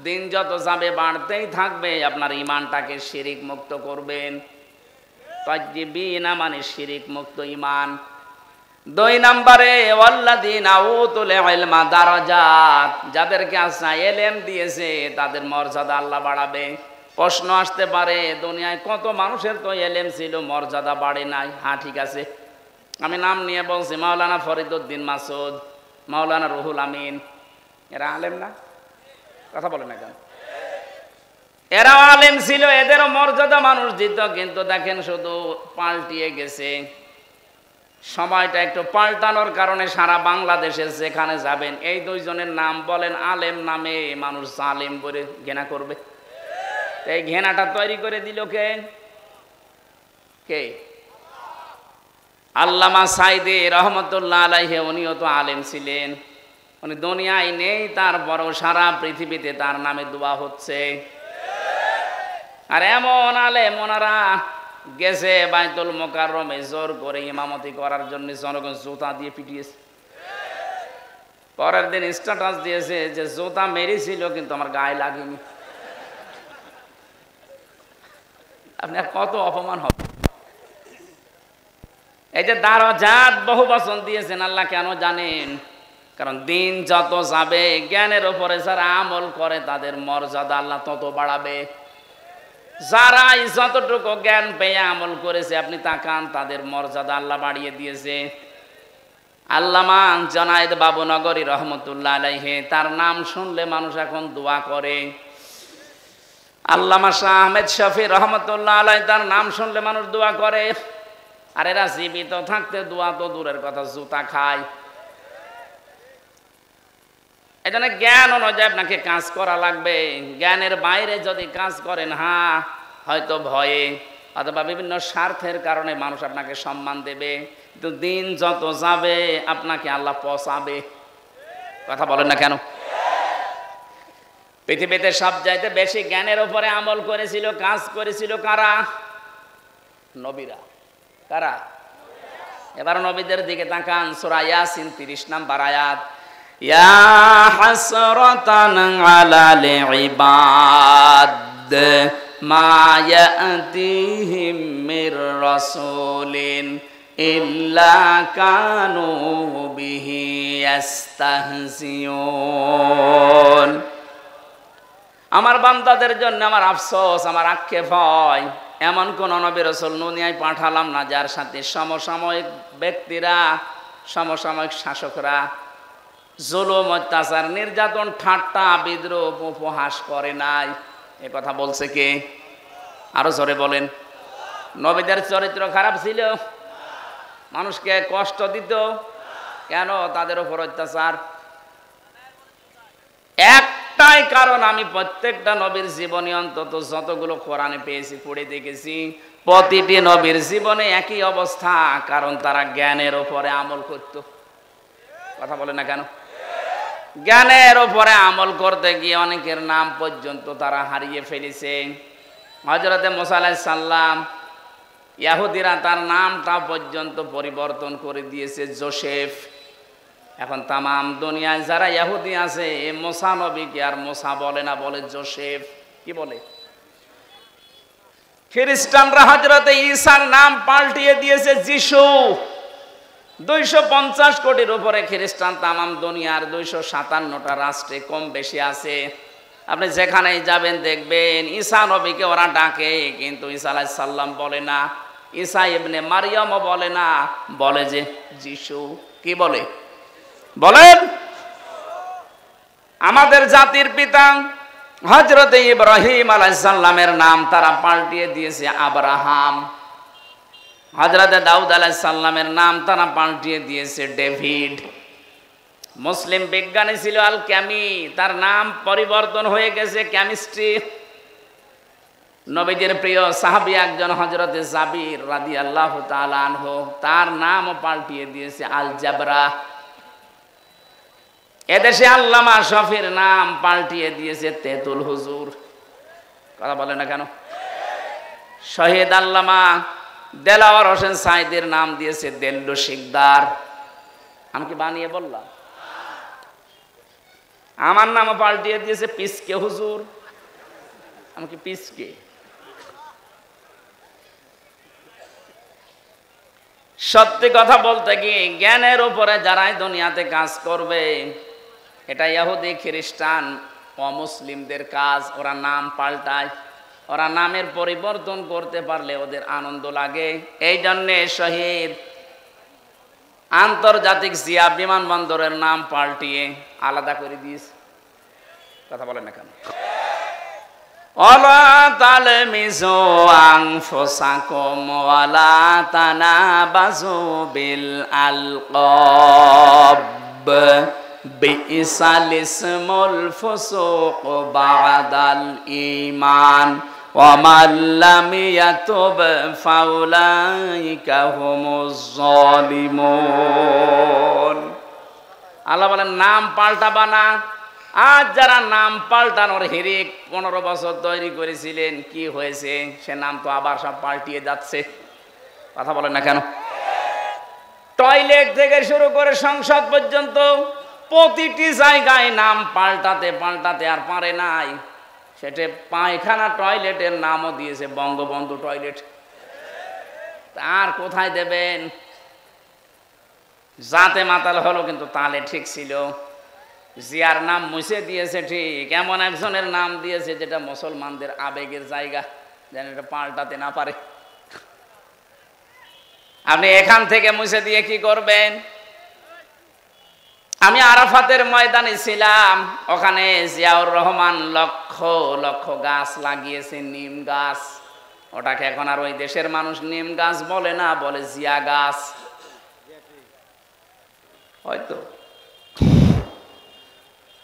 দিন যত যাবে বাড়তেই থাকবে, আপনার ইমানটাকে শিরিক মুক্ত করবেন। তাজ্জিবিনা মানে শিরিক মুক্ত ইমান। 2 নম্বরে ওয়াল্লাযীনা উতুল ইলমা দারাজাত, যাদেরকে আল্লাহ ইলম দিয়েছে তাদের মর্যাদা আল্লাহ বাড়াবে। প্রশ্ন আসতে পারে, দুনিয়ায় কত মানুষের তো ইলম ছিল, মর্যাদা বাড়ে নাই। হ্যাঁ ঠিক আছে, আমি নাম নিয়ে বলছি, মাওলানা ফরিদউদ্দিন মাসুদ, মাওলানা রুহুল আমিন, এরা আলেম না? কথা বলে না কেন? এরা আলেম ছিল, এদেরও মর্যাদা মানুষ দিত, কিন্তু দেখেন শুধু পাল্টিয়ে গেছে। সময়টা একটু পাল্টানোর কারণে সারা বাংলাদেশে যেখানে যাবেন এই 2 জনের নাম বলেন, আলেম নামে মানুষ জালেম বলে ঘৃণা করবে। এই ঘৃণাটা তৈরি করে দিল কে? কে? আল্লামা সাইদি রহমতুল্লাহ আলাইহি, উনিও তো আলেম ছিলেন। উনি দুনিয়ায় নেই, তারপরও সারা পৃথিবীতে তার নামে দোয়া হচ্ছে। আর এমন আলেম, ওনারা গেছে বাইতুল মোকাররমে জোর করে ইমামতি করার জন্য, জনগণ জুতা দিয়ে পিটিয়েছে। পরের দিন স্ট্যাটাস দিয়েছে যে জুতা মেরেছিল কিন্তু আমার গায়ে লাগেনি। আপনি আর কত অপমান হবে? এই যে দারাজাত বহু বচন দিয়েছেন আল্লাহ, কেন জানেন? কারণ দিন যত যাবে, জ্ঞানের উপরে যারা আমল করে তাদের মর্যাদা আল্লাহ তত বাড়াবে। যারা যতটুকু জ্ঞান পেয়ে আমল করেছে, আপনি তাকান, তাদের মর্যাদা আল্লাহ বাড়িয়ে দিয়েছে। আল্লামা জনায়েদ বাবুনগরী রহমতুল্লাহ আলাইহি, তার নাম শুনলে মানুষ এখন দোয়া করে। আল্লামা শাহ আহমেদ শফি রহমতুল্লাহ আলাইহি, তার নাম শুনলে মানুষ দোয়া করে। আর এরা জীবিত থাকতে দোয়া তো দূরের কথা, জুতা খায়। এই জন্য জ্ঞান অনুযায়ী আপনাকে কাজ করা লাগবে। জ্ঞানের বাইরে যদি কাজ করেন, হ্যাঁ হয়তো ভয়ে অথবা বিভিন্ন স্বার্থের কারণে মানুষ আপনাকে সম্মান দেবে, কিন্তু দিন যত যাবে আপনাকে আল্লাহ পচাবে। কথা বলেন না কেন? পৃথিবীতে সবচাইতে বেশি জ্ঞানের উপরে আমল করেছিল, কাজ করেছিল কারা? নবীরা। কারা? এবার নবীদের দিকে তাকান, সূরা ইয়াসিন 30 নম্বর আয়াত। ইয়া হাসরাতান আলাল ইবাদ মা ইয়াতিহিম মির রাসূলিন ইল্লা কানু বিহি ইস্তাহজিউন। আমার বান্দাদের জন্য আমার আফসোস, আমার আক্ষেপ হয়, এমন কোন নবী রাসূল দুনিয়ায় পাঠালাম না যার সাথে সমসাময়িক ব্যক্তিরা, সমসাময়িক শাসকরা জুলুম, অত্যাচার, নির্যাতন, ঠাট্টা, বিদ্রোহ, উপহাস করে নাই। এ কথা বলছে কে? আরো জোরে বলেন। নবীদের চরিত্র খারাপ ছিল? মানুষকে কষ্ট দিত? কেন তাদের উপর অত্যাচার? একটাই কারণ, আমি প্রত্যেকটা নবীর জীবনে অন্তত যতগুলো কোরআনে পেয়েছি, পড়ে দেখেছি, প্রতিটি নবীর জীবনে একই অবস্থা, কারণ তারা জ্ঞানের উপরে আমল করত। কথা বলে না কেন? জ্ঞানের উপরে আমল করতে গিয়ে অনেকের নাম পর্যন্ত তারা হারিয়ে ফেলেছে। হযরতে মুসা আলাইহিস সালাম, ইহুদিরা তার নামটা পর্যন্ত পরিবর্তন করে দিয়েছে জোসেফ। এখন তামাম দুনিয়ায় যারা ইহুদি আছে, মুসা নবীকে আর মুসা বলে না, বলে জোসেফ। কি বলে? খ্রিস্টানরা হযরতে ঈসার নাম পাল্টিয়ে দিয়েছে যিশু। 250 কোটির উপরে খ্রিস্টান তামাম দুনিয়ার 257টা রাষ্ট্রে কম বেশি আছে। আপনি যেখানেই যাবেন দেখবেন ঈসা নবীকে ওরা ডাকে, কিন্তু ঈসা আলাইহিস সালাম বলে না, ঈসা ইবনে মারইয়ামও বলে না, বলে যে যিশু। কি বলে? বলেন। আমাদের জাতির পিতা হযরতে ইব্রাহিম আলাইহিস সালামের নাম তারা পাল্টিয়ে দিয়েছে আব্রাহাম। হযরতে দাউদ আলাইহিস সালামের নাম তারা পাল্টিয়ে দিয়েছে ডেভিড। মুসলিম বিজ্ঞানী ছিল আল ক্যামি, তার নাম পরিবর্তন হয়ে গেছে কেমিস্ট্রি। নবীজির প্রিয় সাহাবী একজন হযরতে জাবির রাদিয়াল্লাহু তাআলা আনহু, তার নামও পাল্টিয়ে দিয়েছে আল জাবরা। এদেশে আল্লামা শফির নাম পাল্টিয়ে দিয়েছে তেতুল হুজুর। কথা বলে না কেন? শহীদ আল্লামা দেলাওয়ার হোসেন সাইদের নাম দিয়েছে দেল্লু শিকদার। আমি কি বানিয়ে বললাম? আমার নামও পাল্টিয়ে দিয়েছে পিসকে হুজুর। আমাকে পিসকে। সত্যি কথা বলতে কি, জ্ঞানের উপরে যারাই দুনিয়াতে কাজ করবে, এটা ইহুদি খ্রিস্টান অমুসলিমদের কাজ। ওরা নাম পাল্টায়, ওরা নামের পরিবর্তন করতে পারলে ওদের আনন্দ লাগে। এই জন্যে শহীদ আন্তর্জাতিক জিয়া বিমানবন্দরের নাম পাল্টিয়ে আলাদা করে দিয়েছে। কথা বলেন না কেন? ওয়ালা তালমিজু আনফুসাকুম ওয়ালা তানাবাজু বিল আলকাব বিইসাল ইসমুল ফুসুক বাদাল ঈমান ওয়া মান লাম ইয়াতুব ফাউলাইকা হুমুজ জালিমুন। আল্লাহ বলেন নাম পাল্টাবা না। আজ যারা নাম পাল্টানোর হিরিক 15 বছর তৈরি করেছিলেন, কি হয়েছে? সে নাম তো আবার সব পাল্টিয়ে যাচ্ছে। কথা বলেন না কেন? টয়লেট থেকে শুরু করে সংসদ পর্যন্ত প্রতিটি জায়গায় নাম পাল্টাতে পাল্টাতে আর পারে নাই। সেটা পায়খানা টয়লেটের নামও দিয়েছে বঙ্গবন্ধু টয়লেট। আর কোথায় দেবেন? জাতে মাতাল হলো, কিন্তু তালে ঠিক ছিল। জিয়ার নাম মুছে দিয়েছে ঠিক, এমন একজনের নাম দিয়েছে যেটা মুসলমানদের আবেগের জায়গা, যেন এটা পাল্টাতে না পারে। আপনি এখান থেকে মুছে দিয়ে কি করবেন? আমি আরাফাতের ময়দানে ছিলাম, ওখানে জিয়াউর রহমান লক্ষ লক্ষ গাছ লাগিয়েছে, নিম গাছ। ওটাকে এখন আর ওই দেশের মানুষ নিম গাছ বলে না, বলে জিয়া গাছ। হয়তো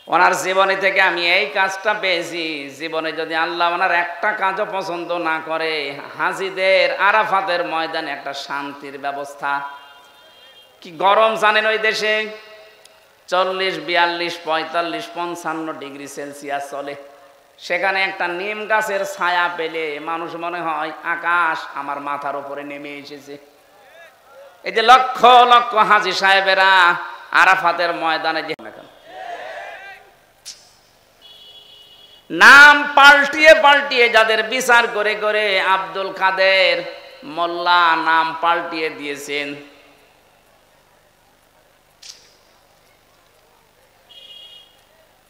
ওনার জীবনী থেকে আমি এই কাজটা পেয়েছি। জীবনে যদি আল্লাহ ওনার একটা কাজও পছন্দ না করে, হাজিদের আরাফাতের ময়দানে একটা শান্তির ব্যবস্থা। কি গরম জানেন ওই দেশে? 40, 42, 45, 55 ডিগ্রি সেলসিয়াস চলে। সেখানে একটা নিম গাছের ছায়া পেলে মানুষ মনে হয় আকাশ আমার মাথার উপরে নেমে এসেছে। এই যে লক্ষ লক্ষ হাজি সাহেবেরা আরাফাতের ময়দানে যে নাম পাল্টিয়ে পাল্টিয়ে যাদের বিচার করে করে আব্দুল কাদের মোল্লা নাম পাল্টিয়ে দিয়েছেন।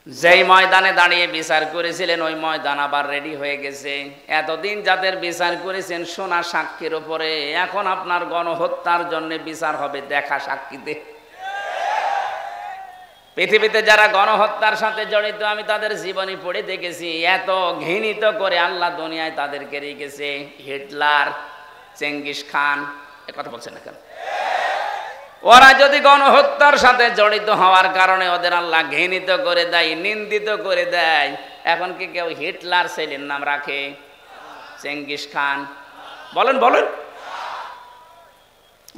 যেই ময়দানে দাঁড়িয়ে বিচার করেছিলেন ওই ময়দান আবার রেডি হয়ে গেছে। এতদিন যাদের বিচার করেছেন সোনা সাক্ষীর উপরে, এখন আপনার গণহত্যার জন্য বিচার হবে দেখা সাক্ষীতে। পৃথিবীতে যারা গণহত্যার সাথে জড়িত আমি তাদের জীবনী পড়ে দেখেছি। এত ঘৃণিত করে আল্লাহ দুনিয়ায় তাদেরকে রেখেছে। হিটলার, চেঙ্গিস খান, এ কথা বলছেন না কেন? ওরা যদি গণহত্যার সাথে জড়িত হওয়ার কারণে ওদের আল্লাহ ঘৃণিত করে দেয়, নিন্দিত করে দেয়, এখন কি কেউ হিটলার ছেলের নাম রাখে? Genghis Khan? বলেন বলেন।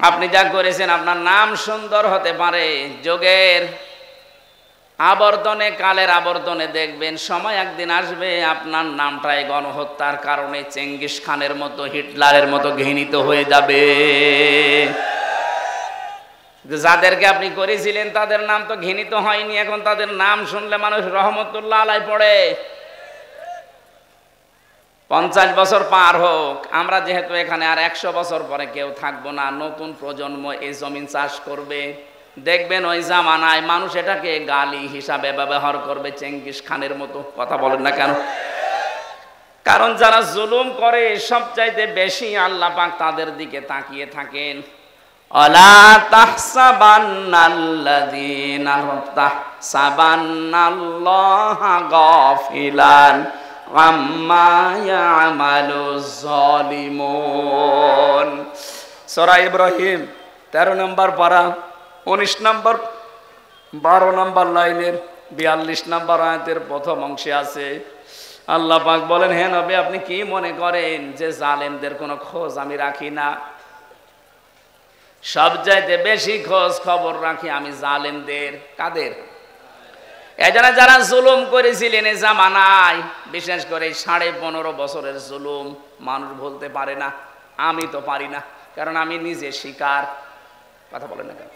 আপনি যা করেছেন আপনার নাম সুন্দর হতে পারে, যোগের আবর্তনে কালের আবর্তনে দেখবেন সময় একদিন আসবে আপনার নামটাই গণহত্যার কারণে চেঙ্গিস খানের মতো হিটলারের মতো ঘৃণিত হয়ে যাবে। যাদেরকে আপনি করেছিলেন তাদের নাম তো ঘৃণিত হয়নি, এখন তাদের নাম শুনলে মানুষ রহমতুল্লাহ আলাই পড়ে। 50 বছর পার হোক, আমরা যেহেতু এখানে আর 100 বছর পরে কেউ থাকবো না, নতুন প্রজন্ম এই জমিন চাষ করবে। দেখবেন ওই জামানায় মানুষ এটাকে গালি হিসাবে ব্যবহার করবে চেঙ্গিস খানের মতো। কথা বলেন না কেন? কারণ যারা জুলুম করে সবচাইতে বেশি আল্লাহ পাক তাদের দিকে তাকিয়ে থাকেন। অলা তাহসাবান্নাল্লাযীনা তাহসাবান্নাল্লাহা গাফিলান আম্মা ইয়ামালুজ জালিমুন। সূরা ইব্রাহিম 13 নম্বর পারা 19 নম্বর 12 নম্বর লাইনের 42 নম্বর আয়াতের প্রথম অংশে আছে আল্লাহ পাক বলেন, হে নবী আপনি কি মনে করেন যে জালেমদের কোনো খোঁজ আমি রাখি না? সবচাইতে বেশি খোঁজ খবর রাখি আমি জালেমদের। কাদের? এজন্য যারা জুলুম করেছিলেন এই জামানায়, বিশেষ করে 15.5 বছরের জুলুম মানুষ বলতে পারে না। আমি তো পারি না, কারণ আমি নিজে শিকার। কথা বলেন না কেন?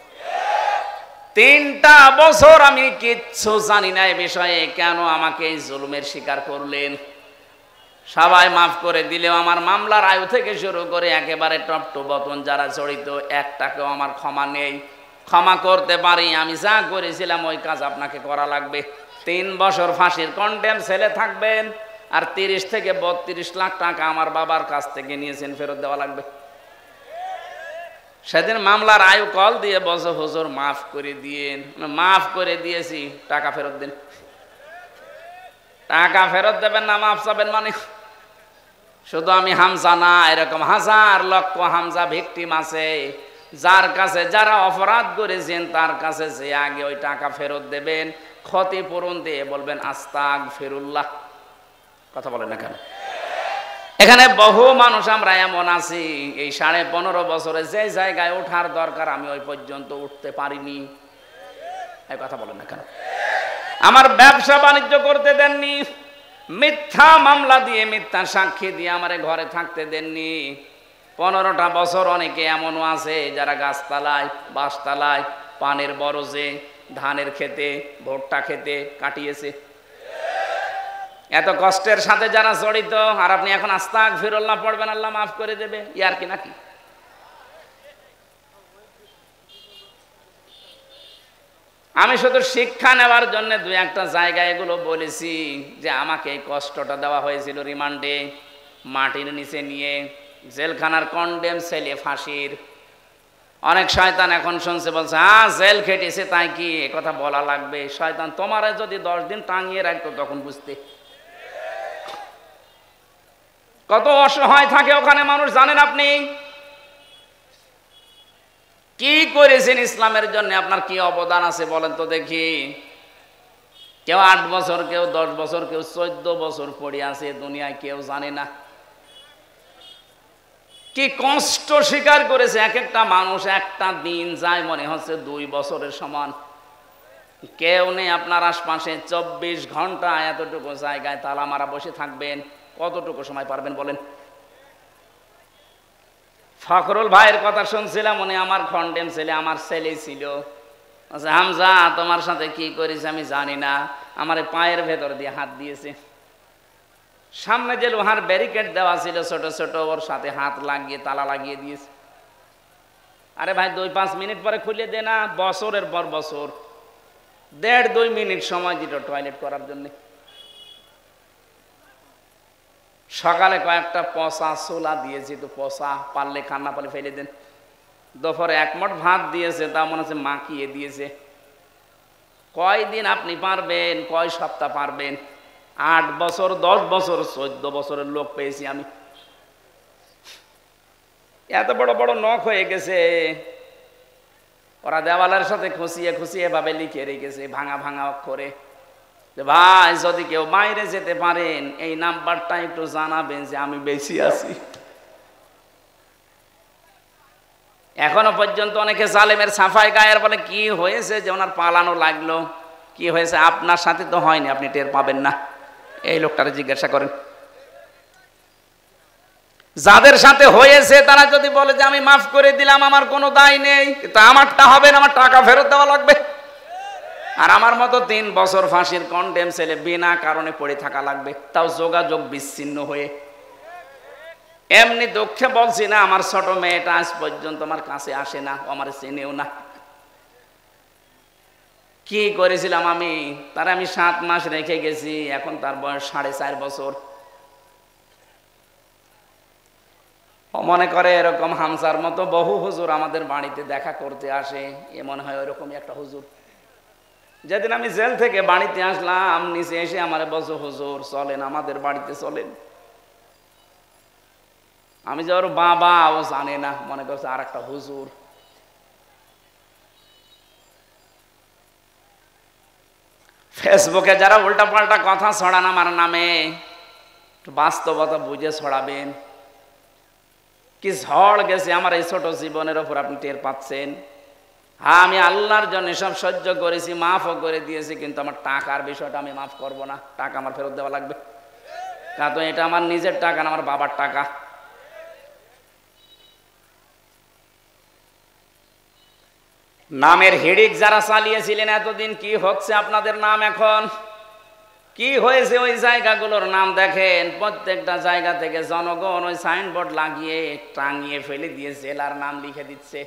3টা বছর আমি কিচ্ছু জানি না এই বিষয়ে, কেন আমাকে এই জুলুমের শিকার করলেন? সবাই মাফ করে দিলেও আমার মামলার আয়ু থেকে শুরু করে একেবারে টপ টু বটন যারা জড়িত, একটাকেও আমার ক্ষমা নেই। ক্ষমা করতে পারি, আমি যা করেছিলাম ওই কাজ আপনাকে করা লাগবে। 3 বছর ফাঁসির কন্ডেম ছেলে থাকবেন, আর 30 থেকে 32 লাখ টাকা আমার বাবার কাছ থেকে নিয়েছেন, ফেরত দেওয়া লাগবে। সেদিন মামলার আয়ু কল দিয়ে বলছে, হুজুর মাফ করে দিয়েন। মাফ করে দিয়েছি, টাকা ফেরত দিন। টাকা ফেরত দেবেন না, মাফ চাবেন মানে? শুধু আমি হামজা না, এরকম হাজার লক্ষ হামজা ভিকটিম আছে, যার কাছে যারা অপরাধ করেছেন তার কাছে যে আগে ওই টাকা ফেরত দেবেন, ক্ষতিপূরণ দিয়ে বলবেন আস্তাগফিরুল্লাহ। কথা বলেন না কেন? এখানে বহু মানুষ আমরা এমন আছি, এই 15.5 বছরে যে জায়গায় ওঠার দরকার আমি ওই পর্যন্ত উঠতে পারিনি। এই কথা বলেন না কেন? আমার ব্যবসা বাণিজ্য করতে দেননি, মিথ্যা মামলা দিয়ে মিথ্যা সাক্ষী দিয়ে আমারে ঘরে থাকতে দেননি। 15টা বছর অনেকে এমনও আছে যারা গাছতলায়, বাঁশতলায়, পানের বরজে, ধানের খেতে, ভুট্টা খেতে কাটিয়েছে। এত কষ্টের সাথে যারা জড়িত, আর আপনি এখন আস্তাগফিরুল্লাহ পড়বেন আল্লাহ মাফ করে দেবে, ইয়ার কি নাকি? আমি শুধু শিক্ষা নেওয়ার জন্য 2-1টা জায়গায় এগুলো বলেছি যে আমাকে এই কষ্টটা দেওয়া হয়েছিল রিমান্ডে, মাটির নিচে নিয়ে, জেলখানার কন্ডেম ছেলে ফাঁসির। অনেক শয়তান এখন শুনছে, বলছে জেল খেটেছে তাই কি এ কথা বলা লাগবে? শয়তান তোমার যদি 10 দিন টাঙিয়ে রাখতো তখন বুঝতে। কত অসহায় থাকে ওখানে মানুষ জানেন আপনি? কি করেছেন ইসলামের জন্য, আপনার কি অবদান আছে বলেন তো দেখি। কেউ 8 বছর, কেউ 10 বছর, কেউ 14 বছর পড়ে আছে দুনিয়ায়, কেউ জানে না কি কষ্ট স্বীকার করেছে। এক একটা মানুষ, একটা দিন যায় মনে হচ্ছে 2 বছরের সমান। কেউ নেই আপনার আশপাশে, 24 ঘন্টা এতটুকু জায়গায় তালা মারা বসে থাকবেন, কতটুকু সময় পারবেন বলেন? ফখরুল ভাইয়ের কথা শুনছিলাম, উনি আমার কন্ডেম ছেলে, আমার ছেলে ছিল। হামজা তোমার সাথে কি করেছে আমি জানি না, আমার পায়ের ভেতর দিয়ে হাত দিয়েছে। সামনে যে লোহার ব্যারিকেড দেওয়া ছিল ছোট ছোট, ওর সাথে হাত লাগিয়ে তালা লাগিয়ে দিয়েছে। আরে ভাই 2-5 মিনিট পরে খুলে দে না, বছরের পর বছর 1.5-2 মিনিট সময় দিল টয়লেট করার জন্য। সকালে কয়েকটা পচা ছোলা দিয়েছি, তো পচা, পারলে খান, না পারলে ফেলে দেন। দুপুরে 1 মুঠ ভাত দিয়েছে, তা মনে হচ্ছে মাখিয়ে দিয়েছে। কয়দিন আপনি পারবেন, কয় সপ্তাহ পারবেন? 8 বছর, 10 বছর, 14 বছরের লোক পেয়েছি আমি। এত বড় বড় নখ হয়ে গেছে, ওরা দেওয়ালের সাথে খুশিয়ে খুশিয়ে এভাবে লিখে রেখেছে ভাঙা ভাঙা অক্ষরে যে ভাই যদি কেউ বাইরে যেতে পারেন এই নাম্বারটা একটু জানাবেন যে আমি বেশি আছি। এখনো পর্যন্ত অনেকে জালেমের সাফাই গায়ের বলে কি হয়েছে যে ওনার পালানো লাগলো, কি হয়েছে? আপনার সাথে তো হয়নি, আপনি টের পাবেন না। এই লোকটারে জিজ্ঞাসা করেন। যাদের সাথে হয়েছে তারা যদি বলে যে আমি মাফ করে দিলাম, আমার কোনো দায় নেই, কিন্তু আমারটা হবে না, আমার টাকা ফেরত দেওয়া লাগবে। আর আমার মতো 3 বছর ফাঁসির কন্ডেম ছেলে বিনা কারণে পড়ে থাকা লাগবে, তাও যোগাযোগ বিচ্ছিন্ন হয়ে। এমনি দুঃখে বলছি না, আমার ছোট মেয়েটা আজ পর্যন্ত আমার কাছে আসে না, আমার চেনেও না। কি করেছিলাম আমি? তার আমি 7 মাস রেখে গেছি, এখন তার বয়স 4.5 বছর। মনে করে এরকম হামসার মতো বহু হুজুর আমাদের বাড়িতে দেখা করতে আসে, এ মনে হয় ওরকমই একটা হুজুর। যেদিন আমি জেল থেকে বাড়িতে আসলাম, নিচে এসে আমার বলছো হুজুর চলেন আমাদের বাড়িতে চলেন। আমি যে ওর বাবা, ও জানে না, মনে করছে আর একটা হুজুর। ফেসবুকে যারা উল্টা পাল্টা কথা ছড়ান আমার নামে, বাস্তবতা বুঝে ছড়াবেন। কি ঝড় গেছে আমার এই ছোট জীবনের ওপর, আপনি টের পাচ্ছেন। হ্যাঁ, আমি আল্লাহর জন্য সব সহ্য করেছি, মাফও করে দিয়েছি, কিন্তু আমার টাকার বিষয়টা আমি মাফ করব না। টাকা আমার ফেরত দেওয়া লাগবে, কারণ এটা আমার নিজের টাকা না, আমার বাবার টাকা। নামের হিড়িক যারা চালিয়েছিলেন এতদিন, কি হচ্ছে আপনাদের নাম এখন? কি হয়েছে ওই জায়গাগুলোর নাম দেখেন। প্রত্যেকটা জায়গা থেকে জনগণ ওই সাইনবোর্ড লাগিয়ে টাঙিয়ে ফেলে দিয়ে জেলার নাম লিখে দিচ্ছে।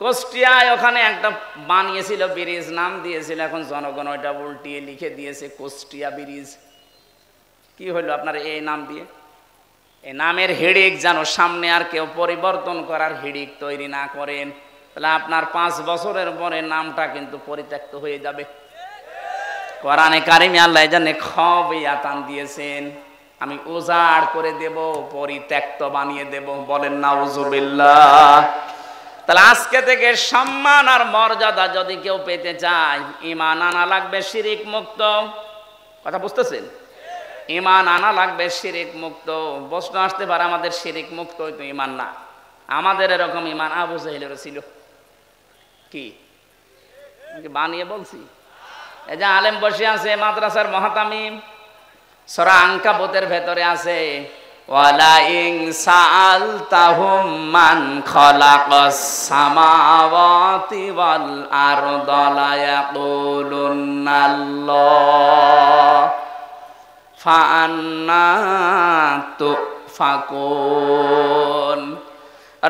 কুষ্টিয়ায় ওখানে একটা বানিয়েছিল ব্রিজ, নাম দিয়েছিল, এখন জনগণ ওইটা উল্টিয়ে লিখে দিয়েছে কুষ্টিয়া ব্রিজ। কি হইল আপনার এই নাম দিয়ে? এই নামের হিড়িক যেন সামনে আর কেউ পরিবর্তন করার হিড়িক তৈরি না করেন, তাহলে আপনার 5 বছরের পরে নামটা কিন্তু পরিত্যক্ত হয়ে যাবে। কোরআনে কারিমে আল্লাহ জানে খবিয়াতান দিয়েছেন, আমি উজাড় করে দেব, পরিত্যক্ত বানিয়ে দেব। বলেন নাউজুবিল্লাহ। তাহলে আজকে থেকে সম্মান আর মর্যাদা যদি কেউ পেতে চায়, ঈমান আনা লাগবে শিরিক মুক্ত। কথা বুঝতেছেন? ঈমান আনা লাগবে শিরিক মুক্ত। প্রশ্ন আসতে পারে আমাদের শিরিক মুক্ত হয়তো ঈমান না। আমাদের এরকম ঈমান আবু জাহেলের ছিল। কি বানিয়ে বলছি? এই যে আলেম বসে আছে মাদ্রাসার মুহতামিম, সূরা আনকাবুতের ভেতরে আছে, ওয়ালা ইন সাআলতাহুম মান খালাকাস সামাওয়াতি ওয়াল আরদা লা ইয়াকুলুনাল্লাহ ফাআন্না তুফাকুন।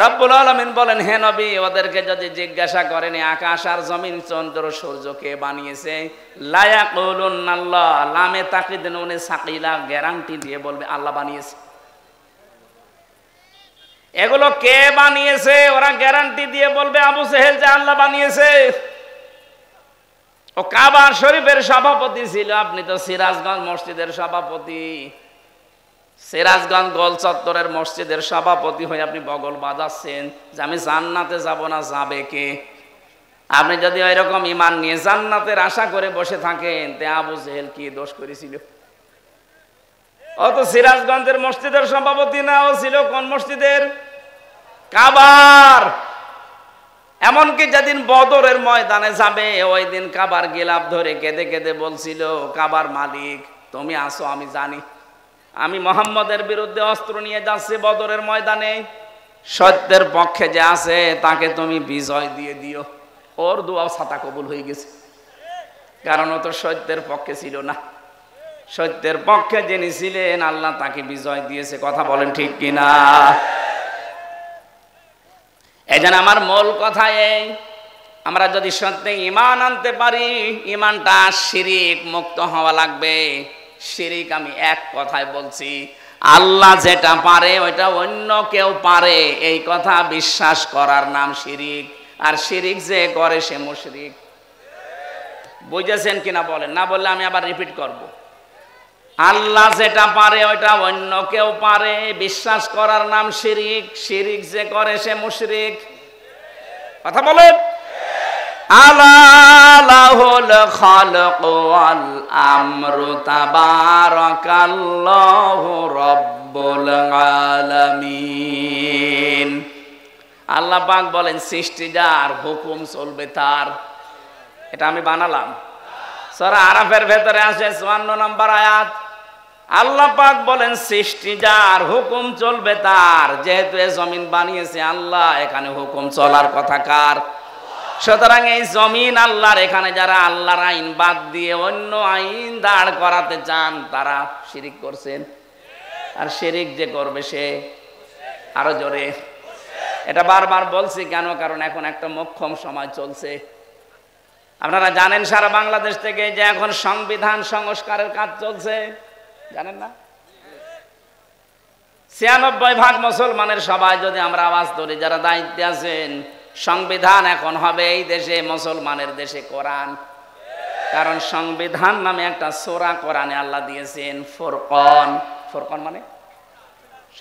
রব্বুল আলামিন বলেন, হে নবী, ওদেরকে যদি জিজ্ঞাসা করেন আকাশ আর জমিন চন্দ্র সূর্য কে বানিয়েছে, লা ইয়াকুলুনাল্লাহ, লামে তাকিদ নুনে সাকিলা, গ্যারান্টি দিয়ে বলবে আল্লাহ বানিয়েছে। এগুলো কে বানিয়েছে? ওরা গ্যারান্টি দিয়ে বলবে আবু জেহেল যে আল্লাহ বানিয়েছে। ও কাবা শরীফের সভাপতি ছিল, আপনি তো সিরাজগঞ্জ মসজিদের সভাপতি। সিরাজগঞ্জ গোল চত্বরের মসজিদের সভাপতি হয়ে আপনি বগল বাজাচ্ছেন যে আমি জান্নাতে যাব না, যাবে কে? আপনি যদি ওই রকম ঈমান নিয়ে জান্নাতের আশা করে বসে থাকেন, তে আবু জেহেল কি দোষ করেছিল? ও তো সিরাজগঞ্জের মসজিদের সভাপতি না, ও ছিল কোন মসজিদের? কাবার। এমনকি যেদিন বদরের ময়দানে যাবে, ওই দিন কাবার গিলাফ ধরে কেঁদে কেঁদে বলছিল, কাবার মালিক তুমি আসো, আমি জানি আমি মুহাম্মদের বিরুদ্ধে অস্ত্র নিয়ে যাচ্ছি বদরের ময়দানে, সত্যের পক্ষে যে আছে তাকে তুমি বিজয় দিয়ে দিও। ওর দোয়া ছাতা কবুল হয়ে গেছে, কারণ ও তো সত্যের পক্ষে ছিল না। সত্যের পক্ষে যিনি ছিলেন আল্লাহ তাকে বিজয় দিয়েছে। কথা বলেন ঠিক কিনা? এই জন্য আমার মূল কথা এই, আমরা যদি সত্যি ঈমান আনতে পারি, ঈমানটা শিরিক মুক্ত হওয়া লাগবে। শিরিক আমি এক কথায় বলছি, আল্লাহ যেটা পারে ওইটা অন্য কেউ পারে, এই কথা বিশ্বাস করার নাম শিরিক। আর শিরিক যে করে সে মুশরিক। বুঝেছেন কিনা বলেন? না বললে আমি আবার রিপিট করব। আল্লাহ যেটা পারে ওইটা অন্য কেউ পারে, বিশ্বাস করার নাম শিরিক। শিরিক যে করে সে মুশরিক। কথা বলেন। আলা লাহুল খালকু ওয়াল আমরু তাবারাকাল্লাহু রাব্বুল আলামিন। আল্লাহ পাক বলেন সৃষ্টি যার, হুকুম চলবে তার। এটা আমি বানালাম। সূরা আরাফের ভেতরে আছে 54 নম্বর আয়াত। আল্লাহ পাক বলেন সৃষ্টি যার, হুকুম চলবে তার। যেহেতু এই জমিন বানিয়েছে আল্লাহ, এখানে হুকুম চলার কথা কার? সুতরাং এই জমিন আল্লাহর। এখানে যারা আল্লাহর আইন বাদ দিয়ে অন্য আইন দাঁড় করাতে চান তারা শিরিক করছেন। আর শিরিক যে করবে সে আরো জোরে। এটা বারবার বলছি কেন? কারণ এখন একটা মোক্ষম সময় চলছে। আপনারা জানেন সারা বাংলাদেশ থেকে যে এখন সংবিধান সংস্কারের কাজ চলছে, জানেন না? 96% মুসলমানের সবাই যদি আমরা আওয়াজ ধরি, যারা দায়িত্বে আছেন, সংবিধান এখন হবে এই দেশে মুসলমানের দেশে কোরআন। কারণ সংবিধান নামে একটা সূরা কোরআনে আল্লাহ দিয়েছেন, ফুরকান। ফুরকান মানে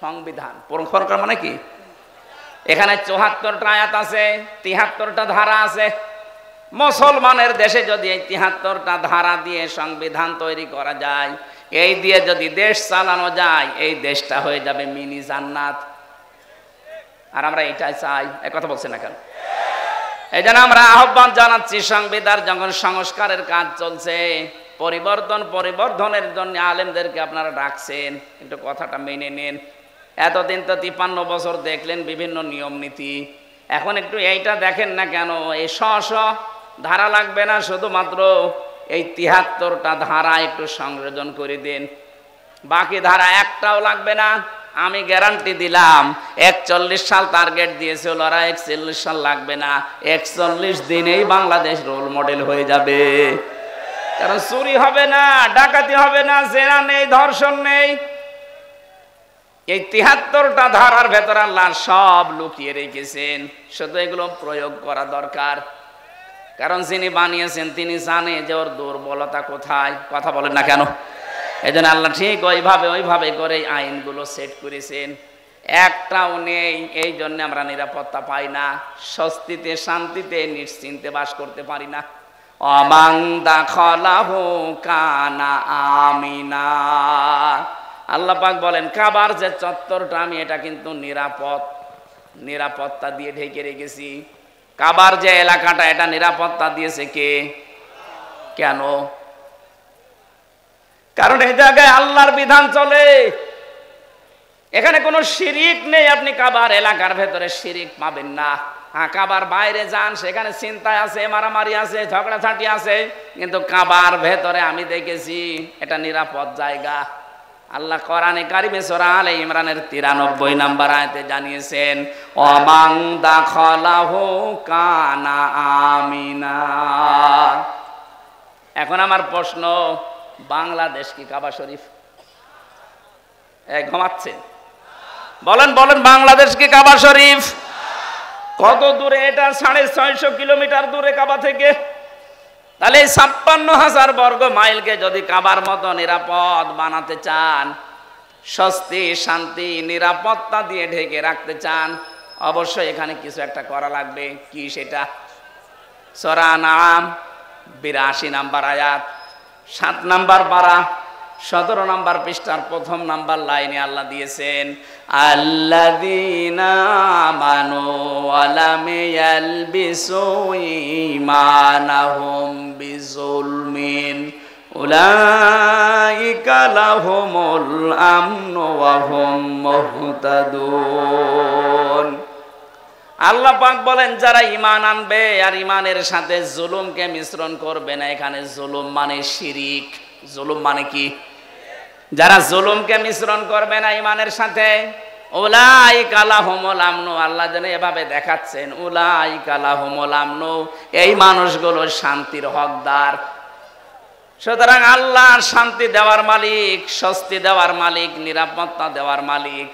সংবিধান। ফুরকান মানে কি? এখানে 74টা আয়াত আছে, 73টা ধারা আছে। মুসলমানের দেশে যদি এই 73টা ধারা দিয়ে সংবিধান তৈরি করা যায়, এই দিয়ে যদি দেশ চালানো যায়, এই দেশটা হয়ে যাবে মিনি জান্নাত। আর আমরা এটাই চাই। এই কথা বলছি না কেন? এই জন্য আমরা আহ্বান জানাচ্ছি, সংবিধান যখন সংস্কারের কাজ চলছে, পরিবর্ধনের জন্য আলেমদেরকে আপনারা ডাকছেন, একটু কথাটা মেনে নেন। এতদিন তো 53 বছর দেখলেন বিভিন্ন নিয়ম নীতি, এখন একটু এইটা দেখেন না কেন, এই শ ধারা লাগবে না, শুধুমাত্র এই ৭৩টা ধারা একটু সংযোজন করে দিন, বাকি ধারা একটাও লাগবে না। আমি গ্যারান্টি দিলাম ৪১ সাল টার্গেট দিয়েছিল, ওরা ৪১ সাল লাগবে না, ৪১ দিনেই বাংলাদেশ রোল মডেল হয়ে যাবে। কারণ চুরি হবে না, ডাকাতি হবে না, জেনা নেই, ধর্ষণ নেই। এই ৭৩টা ধারার ভেতর আল্লাহ সব লুকিয়ে রেখেছেন, শুধু এগুলো প্রয়োগ করা দরকার। কারণ যিনি বানিয়েছেন তিনি জানে যে ওর দুর্বলতা কোথায়। কথা বলেন না কেন? এই জন্য আল্লাহ ঠিক ওইভাবে করে আইনগুলো সেট করেছেন, একটাও নেই। এই জন্য আমরা নিরাপত্তা পাই না, স্বস্তিতে শান্তিতে নিশ্চিন্তে বাস করতে পারি না। অমাং দাখালাহু কানা আমিনা। আল্লাহ পাক বলেন কাবার যে চত্বরটা আমি এটা কিন্তু নিরাপত্তা দিয়ে ঢেকে রেখেছি। কাবার যে এলাকাটা এটা নিরাপত্তা দিয়েছে কে? কেন? কারণ এই জায়গায় আল্লাহর বিধান চলে, এখানে কোনো শিরিক নেই। আপনি কাবার এলাকার ভেতরে শিরিক পাবেন না। হ্যাঁ, কাবার বাইরে যান, সেখানে চিন্তায় আছে, মারামারি আছে, ঝগড়াঝাটি আছে, কিন্তু কাবার ভেতরে আমি দেখেছি এটা নিরাপদ জায়গা। আল্লাহ কোরআনে কারিমে সূরা আলে ইমরানের ৯৩ নম্বর আয়াতে জানিয়েছেন অমাং দাখালাহু কানা আমিনা। এখন আমার প্রশ্ন, বাংলাদেশ কি কাবা শরীফ? ঘুমাচ্ছেন? বলেন বাংলাদেশ কি কাবা শরীফ? কত দূরে এটা? ৬৫০ কিলোমিটার দূরে কাবা থেকে। তাহলে ৫৬,০০০ বর্গ মাইলকে যদি কাবার মতো নিরাপদ বানাতে চান, স্বস্তি শান্তি নিরাপত্তা দিয়ে ঢেকে রাখতে চান, অবশ্যই এখানে কিছু একটা করা লাগবে। কি সেটা? সূরা আনআম ৮২ নম্বর আয়াত, ৭ নম্বর পারা, ১৭ নম্বর পৃষ্ঠার ১ম নম্বর লাইনে আল্লাহ দিয়েছেন আল্লাযীনা আমানু ওয়া লাম ইয়ালবিসু ঈমানাহুম বিযুলমিন উলাইকা লাহুমুল আমনু ওয়া হুম মুহতাদুন। আল্লাহ পাক বলেন যারা ঈমান আনবে আর ঈমানের সাথে জুলুমকে মিশ্রণ করবে না। এখানে জুলুম মানে শিরিক। জুলুম মানে কি? যারা জুলুমকে মিশ্রণ করবে না ঈমানের সাথে, উলাইকা লাহুমুল আমনু। আল্লাহ যেন এভাবে দেখাচ্ছেন উলাইকা লাহুমুল আমনু, এই মানুষগুলো শান্তির হকদার। সুতরাং আল্লাহ শান্তি দেওয়ার মালিক, স্বস্তি দেওয়ার মালিক, নিরাপত্তা দেওয়ার মালিক।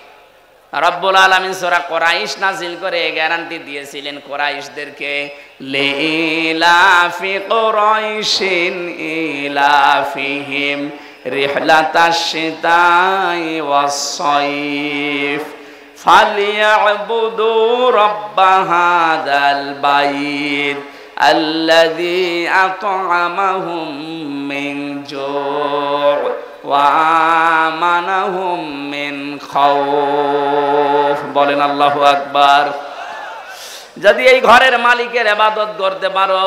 রব্বুল আলামিন সূরা কুরাইশ নাজিল করে গ্যারান্টি দিয়েছিলেন কুরাইশদেরকে, লিলাফি কুরাইশিন ইলাফিহিম রিহলাতাশ শিতাই ওয়াস সাইফ ফালিয়াবুদু রাব্ব হাযাল বাইত আল্লাযী আত'আমাহুম মিন জু' ওয়া আমানাহুম মিন খাউফ। বলেন আল্লাহু আকবার। যদি এই ঘরের মালিকের ইবাদত করতে পারো,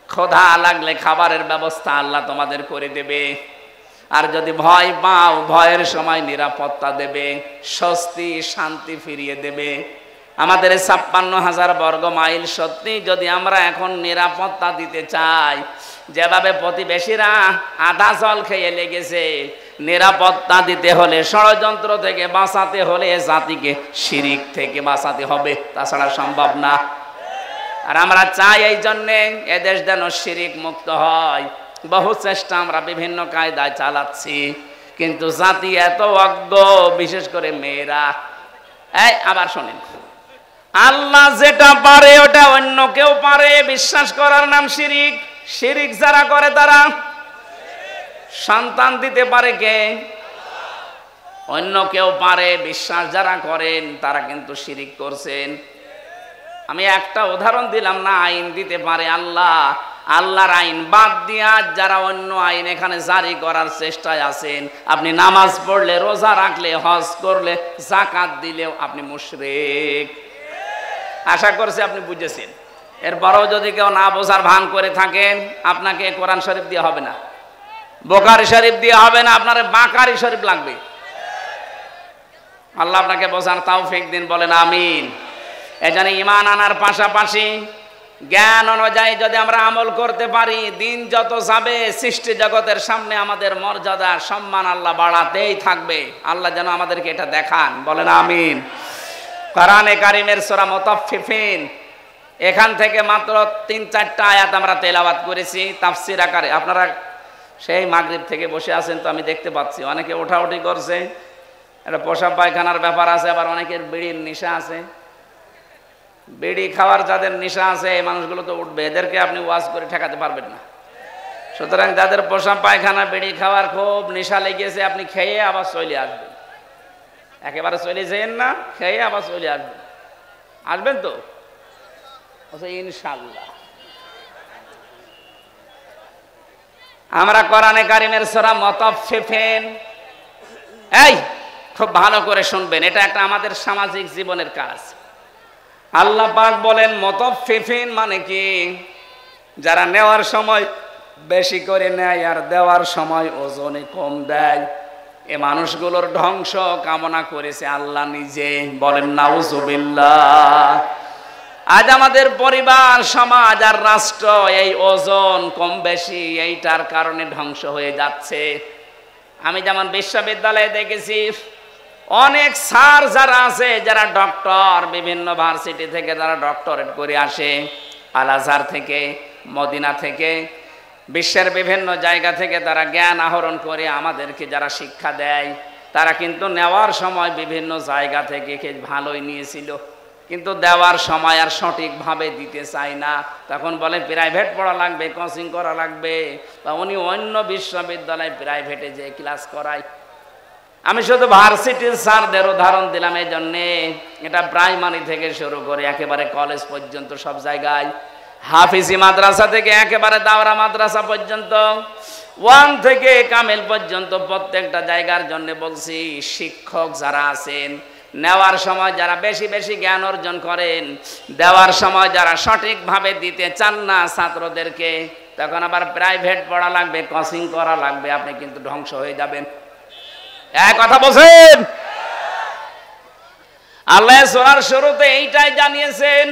ক্ষুধা লাগলে খাবারের ব্যবস্থা আল্লাহ তোমাদের করে দেবে। আর যদি ভয় পাও, ভয়ের সময় নিরাপত্তা দেবে, স্বস্তি শান্তি ফিরিয়ে দেবে। আমাদের ৫৬,০০০ বর্গ মাইল সত্যি যদি আমরা এখন নিরাপত্তা দিতে চাই, যেভাবে প্রতিবেশীরা আধা জল খেয়ে লেগেছে, নিরাপত্তা দিতে হলে, ষড়যন্ত্র থেকে বাঁচাতে হলে জাতিকে শিরিক থেকে বাঁচাতে হবে, তাছাড়া সম্ভব না। আর আমরা চাই এই জন্যে এদেশ যেন শিরিক মুক্ত হয়। বহু চেষ্টা আমরা বিভিন্ন কায়দায় চালাচ্ছি, কিন্তু জাতি এত অজ্ঞ, বিশেষ করে মেয়েরা। আবার শোনেন, আল্লাহ যেটা পারে ওটা অন্য কেউ পারে বিশ্বাস করার নাম শিরিক। শিরিক যারা করে তারা সন্তান দিতে পারে কে? অন্য কেউ পারে। বিশ্বাস যারা করেন তারা কিন্তু শিরিক করছেন। আমি একটা উদাহরণ দিলাম না, আইন দিতে পারে আল্লাহ। আল্লাহর আইন বাদ দিয়া যারা অন্য আইন এখানে জারি করার চেষ্টায় আছেন, আপনি নামাজ পড়লে, রোজা রাখলে, হজ করলে, যাকাত দিলেও আপনি মুশরিক। আশা করছি আপনি বুঝেছেন। এরপরেও যদি কেউ না বোঝার ভান করে থাকেন, আপনাকে কোরআন শরীফ দিয়ে হবে না, বুখারী শরীফ দিয়ে হবে না, আপনার বাকারি শরীফ লাগবে। আল্লাহ আপনাকে বোঝার তৌফিক দিন, বলেন আমিন। এজন্য ঈমান আনার পাশাপাশি জ্ঞান অনুযায়ী যদি আমরা আমল করতে পারি, দিন যত যাবে সৃষ্টি জগতের সামনে আমাদের মর্যাদা সম্মান আল্লাহ বাড়াতেই থাকবে। আল্লাহ যেন আমাদেরকে এটা দেখান, বলেন আমিন। কোরআনে কারিমের সূরা মুতাফফিফিন, এখান থেকে মাত্র ৩-৪টা আয়াত আমরা তেলাওয়াত করেছি তাফসীর আকারে। আপনারা সেই মাগরিব থেকে বসে আছেন তো আমি দেখতে পাচ্ছি, অনেকে ওঠাউঠি করছে, এটা পেশাব পায়খানার ব্যাপার আছে, আবার অনেকের বিড়ির নেশা আছে। বিড়ি খাওয়ার যাদের নেশা আছে এই মানুষগুলো তো উঠবে, এদেরকে আপনি ওয়াজ করে ঠেকাতে পারবেন না। সুতরাং যাদের পেশাব পায়খানা বিড়ি খাওয়ার খুব নেশা লেগেছে, আপনি খেয়ে আবার চলে আসবেন। একেবারে চলে যেন না, খেয়ে আবার চলে আসবেন। আসবেন তো ইনশাআল্লাহ। আমরা কোরআনে কারিমের সূরা মুতাফফিফিন, এই খুব ভালো করে শুনবেন, এটা একটা আমাদের সামাজিক জীবনের কাজ। আল্লাহ পাক বলেন মুতাফফিফিন মানে কি? যারা নেওয়ার সময় বেশি করে নেয় আর দেওয়ার সময় ওজনে কম দেয়, এ মানুষগুলোর ধ্বংস কামনা করেছে আল্লাহ নিজে, বলেন নাউজুবিল্লাহ। আজ আমাদের পরিবার, সমাজ আর রাষ্ট্র এই ওজন কম বেশি এইটার কারণে ধ্বংস হয়ে যাচ্ছে। আমি যেমন বিশ্ববিদ্যালয়ে দেখেছি অনেক স্যার যারা আছে, যারা ডক্টর, বিভিন্ন ভার্সিটি থেকে যারা ডক্টরেট করে আসে, আল আজহার থেকে, মদিনা থেকে, বিশ্বের বিভিন্ন জায়গা থেকে তারা জ্ঞান আহরণ করে আমাদেরকে যারা শিক্ষা দেয়, তারা কিন্তু নেওয়ার সময় বিভিন্ন জায়গা থেকে ভালোই নিয়েছিল, কিন্তু দেওয়ার সময় আর সঠিকভাবে দিতে চায় না। তখন বলে প্রাইভেট পড়া লাগবে, কোচিং করা লাগবে, বা উনি অন্য বিশ্ববিদ্যালয় প্রাইভেটে যে ক্লাস করায়। আমি শুধু ভার্সিটির স্যারদের উদাহরণ দিলাম এই জন্যে, এটা প্রাইমারি থেকে শুরু করে একেবারে কলেজ পর্যন্ত সব জায়গায়, হাফিজি মাদ্রাসা থেকে একেবারে দাওরা মাদ্রাসা পর্যন্ত, 1 থেকে কামেল পর্যন্ত প্রত্যেকটা জায়গার জন্য বলছি, শিক্ষক যারা আছেন নেওয়ার সময় যারা বেশি বেশি জ্ঞান অর্জন করেন, দেওয়ার সময় যারা সঠিকভাবে দিতে চান না ছাত্রদেরকে, তখন আবার প্রাইভেট পড়া লাগবে, কোচিং করা লাগবে, আপনি কিন্তু ধ্বংস হয়ে যাবেন। এক কথা বলছেন। আল্লাহ সূরার শুরুতে এইটাই জানিয়েছেন,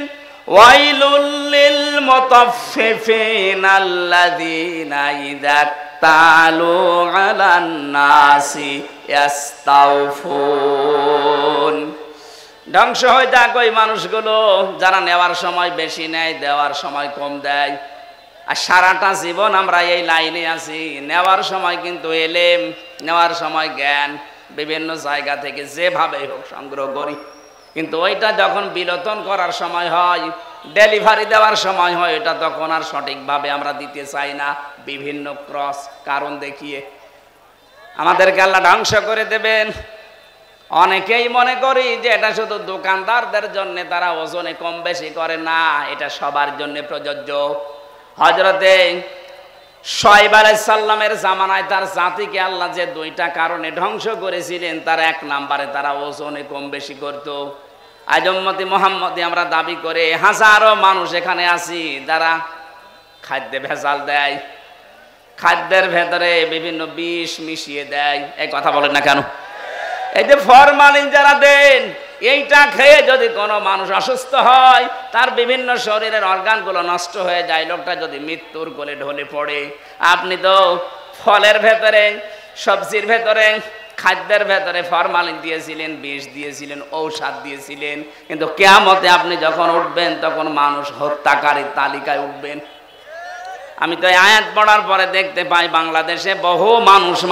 ওয়াইলুল লিল মুতাফফিফিন আল্লাযীনা ইযা তালু আলান নাসি ইস্তাওফুন। ধ্বংস হয়ে যাক ওই মানুষগুলো যারা নেওয়ার সময় বেশি নেয়, দেওয়ার সময় কম দেয়। আর সারাটা জীবন আমরা এই লাইনে আছি, নেওয়ার সময় কিন্তু এলেম, নেওয়ার সময় জ্ঞান বিভিন্ন জায়গা থেকে যেভাবে হোক সংগ্রহ করি, কিন্তু ওইটা যখন বিলোতন করার সময় হয়, ডেলিভারি দেওয়ার সময় হয়, এটা তখন আর সঠিকভাবে আমরা দিতে চাই না, বিভিন্ন ক্রস কারণ দেখিয়ে আমাদেরকে আল্লাহ ধ্বংস করে দেবেন। অনেকেই মনে করি যে এটা শুধু দোকানদারদের জন্য, তারা ওজনে কম বেশি করে না, এটা সবার জন্য প্রযোজ্য। হযরতে শুআয়ব আলাইহিস সালামের জামানায় তার জাতিকে আল্লাহ যে 2টা কারণে ধ্বংস করেছিলেন, তার 1 নম্বরে তারা ওজনে কম বেশি করত। আজ উম্মতি মুহাম্মদী আমরা দাবি করে হাজারো মানুষ এখানে আছি যারা খাদ্যে ভেজাল দেয়, খাদ্যের ভেতরে বিভিন্ন বিষ মিশিয়ে দেয়। এই কথা বলেন না কেন? এই যে ফরমালিন যারা দেন, এইটা খেয়ে যদি কোনো মানুষ অসুস্থ হয়, তার বিভিন্ন শরীরের অর্গানগুলো নষ্ট হয়ে যায়, লোকটা যদি মৃত্যুর কোলে ঢলে পড়ে। আপনি তো ফলের ভেতরে, সবজির ভেতরে, খাদ্যের ভেতরে ফরমালিন দিয়েছিলেন, বিষ দিয়েছিলেন, ঔষধ দিয়েছিলেন, কিন্তু কিয়ামতে আপনি যখন উঠবেন তখন মানুষ হত্যাকারীর তালিকায় উঠবেন। আমি তো এই আয়াত পড়ার পরে দেখতে পাই বাংলাদেশে বহু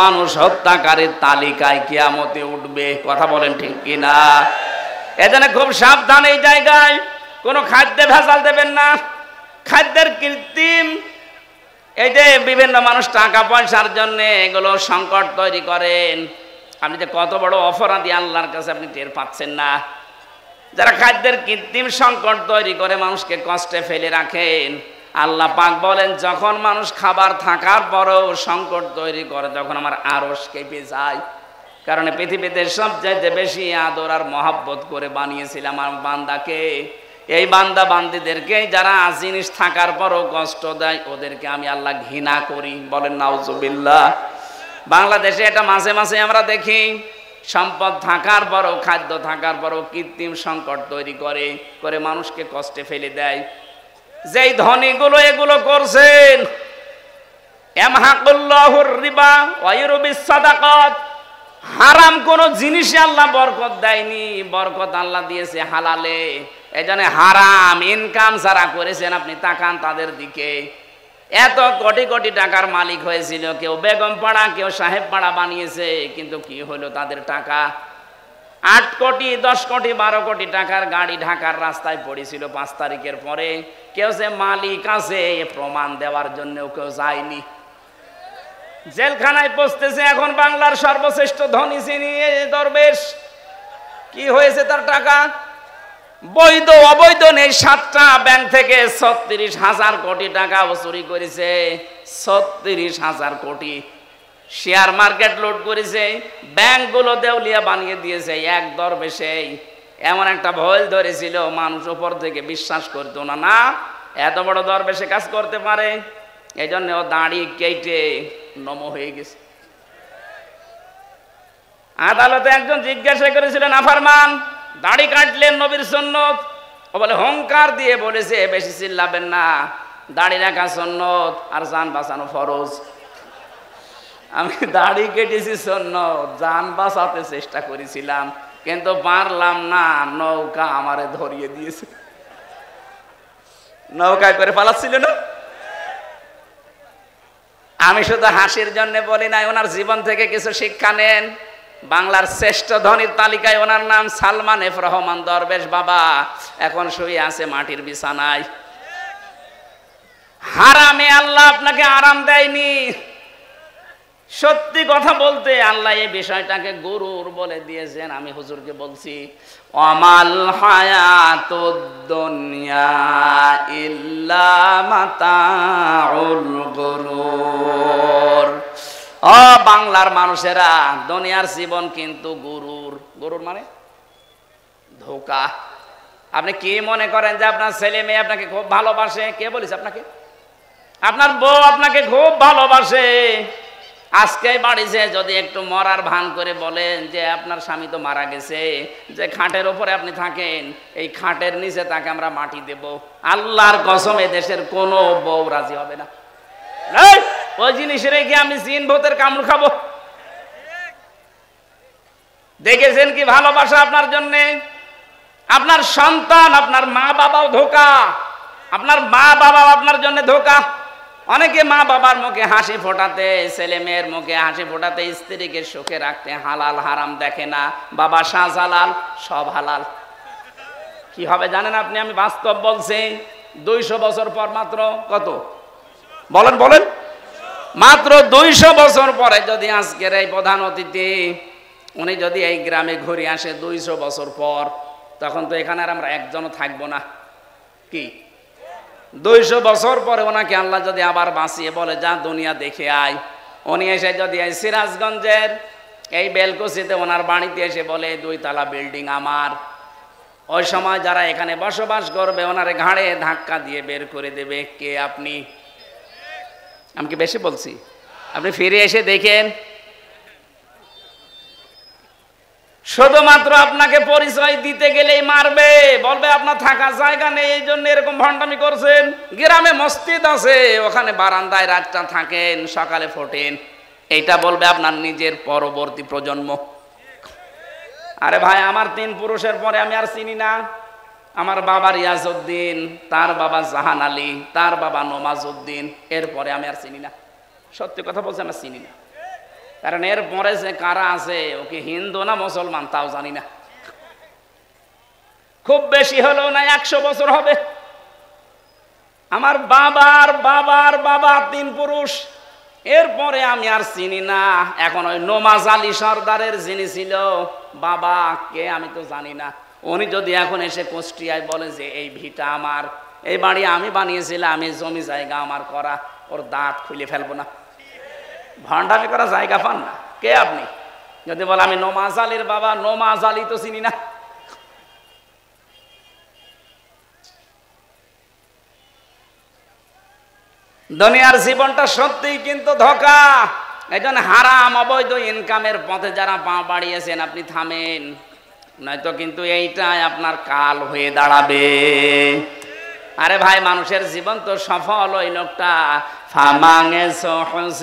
মানুষ হত্যাকারীর তালিকায় কিয়ামতে উঠবে। কথা বলেন ঠিক কিনা? এজন্য খুব সাবধান, এই জায়গায় কোনো খাদ্যে ভেজাল দেবেন না। খাদ্যের কৃত্রিম, এই যে বিভিন্ন মানুষ টাকা পয়সার জন্য এগুলো সংকট তৈরি করেন, আপনি যে কত বড় অপরাধী আল্লাহর কাছে আপনি টের পাচ্ছেন না। যারা খাদ্যের কৃত্রিম সংকট তৈরি করে মানুষকে কষ্টে ফেলে রাখেন, আল্লাহ পাক বলেন যখন মানুষ খাবার থাকার পরেও সংকট তৈরি করে, তখন আমার আরশ কেঁপে যায়। কারণ পৃথিবীতে সবচাইতে বেশি আদর আর মহব্বত করে বানিয়েছিলাম আমার বান্দাকে। এই বান্দা বান্দিদেরকে যারা জিনিস থাকার পরও কষ্ট দেয়, ওদেরকে আমি আল্লাহ ঘৃণা করি। বলেন নাউজুবিল্লাহ। বাংলাদেশে এটা মাঝে মাঝে আমরা দেখি, সম্পদ থাকার পরও, খাদ্য থাকার পরও কৃত্রিম সংকট তৈরি করে করে মানুষকে কষ্টে ফেলে দেয়। যেই ধনীগুলো এগুলো করছেন, ইয়ামহাকুল্লাহুর রিবা ওয়া ইউরবিস সাদাকাত, হারাম কোন জিনিসে আল্লাহ বরকত দেয়নি, বরকত আল্লাহ দিয়েছে হালালে। এজন্য হারাম ইনকাম যারা করেছেন আপনি তাকান তাদের দিকে। এত কোটি কোটি টাকার মালিক হয়েছিল, কেউ বেগম পাড়া, কেউ সাহেব পাড়া বানিয়েছে, কিন্তু কি হলো তাদের টাকা? 8 কোটি 10 কোটি 12 কোটি টাকার গাড়ি ঢাকার রাস্তায় পড়েছিল 5 তারিখের পরে। কেউ যে মালিক আছে প্রমাণ দেওয়ার জন্য কেউ যায়নি, জেলখানায় পৌঁছতেছে। এখন বাংলার সর্বশ্রেষ্ঠ ধনী যিনি দরবেশ, কি হয়েছে তার টাকা? বৈধ অবৈধ নেই, 7টা ব্যাংক থেকে 36,000 কোটি টাকা চুরি করেছে। 36,000 কোটি। শেয়ার মার্কেট লুট করেছে, ব্যাংকগুলো দেউলিয়া বানিয়ে দিয়েছে। এক দরবেশে এমন একটা ভয় ধরেছিল, মানুষ উপর থেকে বিশ্বাস করতো না, না এত বড় দরবেশে কাজ করতে পারে। এই জন্য ও দাড়ি কেটে নম হয়ে গেছে। আদালতে একজন জিজ্ঞাসা করেছিলেন, নাফরমান দাড়ি কাটলেন নবীর সুন্নত? ও বলে হংকার দিয়ে বলেছে, বেশি চিল্লাবেন না, দাড়ি রাখা সুন্নত আর জান বাঁচানো ফরজ। আমি দাড়ি কেটেছি সুন্নত, জান বাঁচাতে চেষ্টা করেছিলাম কিন্তু পারলাম না, নৌকা আমারে ধরিয়ে দিয়েছে। নৌকায় করে পালাচ্ছিল না। আমি শুধু হাসির জন্য বলি নাই, ওনার জীবন থেকে কিছু শিক্ষা নেন। বাংলার শ্রেষ্ঠ ধনীর তালিকায় ওনার নাম সালমান এফ রহমান দরবেশ বাবা, এখন শুয়ে আছে মাটির বিছানায়। হারামে আল্লাহ আপনাকে আরাম দেয়নি। সত্যি কথা বলতে আল্লাহ এই বিষয়টাকে গুরুর বলে দিয়েছেন। আমি হুজুরকে বলছি, আমাল হায়াতুদ দুনিয়া ইল্লা মাতাউল গুরুর। ও বাংলার মানুষেরা, দুনিয়ার জীবন কিন্তু গুরুর। গুরুর মানে ধোঁকা। আপনি কি মনে করেন যে আপনার ছেলে মেয়ে আপনাকে খুব ভালোবাসে? কে বলেছে আপনাকে? আপনার বউ আপনাকে খুব ভালোবাসে। আজকে বাড়িতে যদি একটু মরার ভান করে বলেন যে আপনার স্বামী তো মারা গেছে, যে খাটের উপরে আপনি থাকেন, এই খাটের নিচে তাকে আমরা মাটি দেব, আল্লাহর কসম এ দেশের কোনো বউ রাজি হবে না। ওই জিনিস রেখে আমি জিন ভূতের কামড় খাবো? দেখেছেন কি ভালোবাসা আপনার জন্যে? আপনার সন্তান, আপনার মা বাবাও ধোঁকা, আপনার মা বাবাও আপনার জন্য ধোঁকা। অনেকে মা বাবার মুখে হাসি ফোটাতে, ছেলে মেয়ের মুখে হাসি ফোটাতে, স্ত্রীকে সুখে রাখতে হালাল হারাম দেখে না। বাবা শাহজালাল, সব হালাল। কি হবে জানেন আপনি? আমি বাস্তব বলছি। 200 বছর পর, মাত্র কত বলেন বলেন, মাত্র 200 বছর পরে যদি আজকের এই প্রধান অতিথি উনি যদি এই গ্রামে ঘুরে আসে 200 বছর পর, তখন তো এখানে আর আমরা একজনও থাকবো না। কি 200 বছর পরে ওনাকে আল্লাহ যদি আবার বাঁচিয়ে বলে যা দুনিয়া দেখে আয়, উনি এসে যদি এই সিরাজগঞ্জের এই বেলকুচিতে ওনার বাড়িতে এসে বলে 2 তলা বিল্ডিং আমার, ওই সময় যারা এখানে বসবাস করবে ওনারে ঘাড়ে ধাক্কা দিয়ে বের করে দেবে। কে আপনি? আমি কি বেশি বলছি? আপনি ফিরে এসে দেখেন, শুধুমাত্র আপনাকে পরিচয় দিতে গেলেই মারবে, বলবে আপনার থাকার জায়গা নেই, এই জন্য এরকম ভণ্ডামি করছেন। গ্রামে মসজিদ আছে, ওখানে বারান্দায় রাতটা থাকেন, সকালে ফোটেন, এইটা বলবে আপনার নিজের পরবর্তী প্রজন্ম। আরে ভাই, আমার 3 পুরুষের পরে আমি আর চিনি না। আমার বাবা রিয়াজউদ্দিন, তার বাবা জাহান আলী, তার বাবা নমাজউদ্দিন, এরপরে আমি আর চিনি না। সত্যি কথা বলছি, আমরা চিনি না। কারণ এর পরে যে কারা আছে, ওকে হিন্দু না মুসলমান তাও জানি না। খুব বেশি হলো না 100 বছর হবে। আমার বাবার বাবার বাবা 3 পুরুষ, এরপরে আমি আর চিনি না। এখন ওই নমাজ আলী সর্দারের যিনি ছিল বাবা, কে আমি তো জানি না। উনি যদি এখন এসে কুষ্টিয়ায় বলে যে এই ভিটা আমার, এই বাড়ি আমি বানিয়েছিলাম, আমি জমি জায়গা আমার করা, ওর দাঁত খুলে ফেলবো না। ভণ্ডামি করা জায়গা পান না। কে আপনি? যদি বলে আমি নমাজ আলীর বাবা, নমাজ আলী তো চিনি না। দুনিয়ার জীবনটা সত্যিই কিন্তু ধোঁকা। এই জন্য হারাম অবৈধ ইনকামের পথে যারা পা বাড়িয়েছেন আপনি থামেন, নয়তো কিন্তু এইটাই আপনার কাল হয়ে দাঁড়াবে। আরে ভাই, মানুষের জীবন তো সফল ওই লোকটা ফামাঙে সহসিহানিন্নার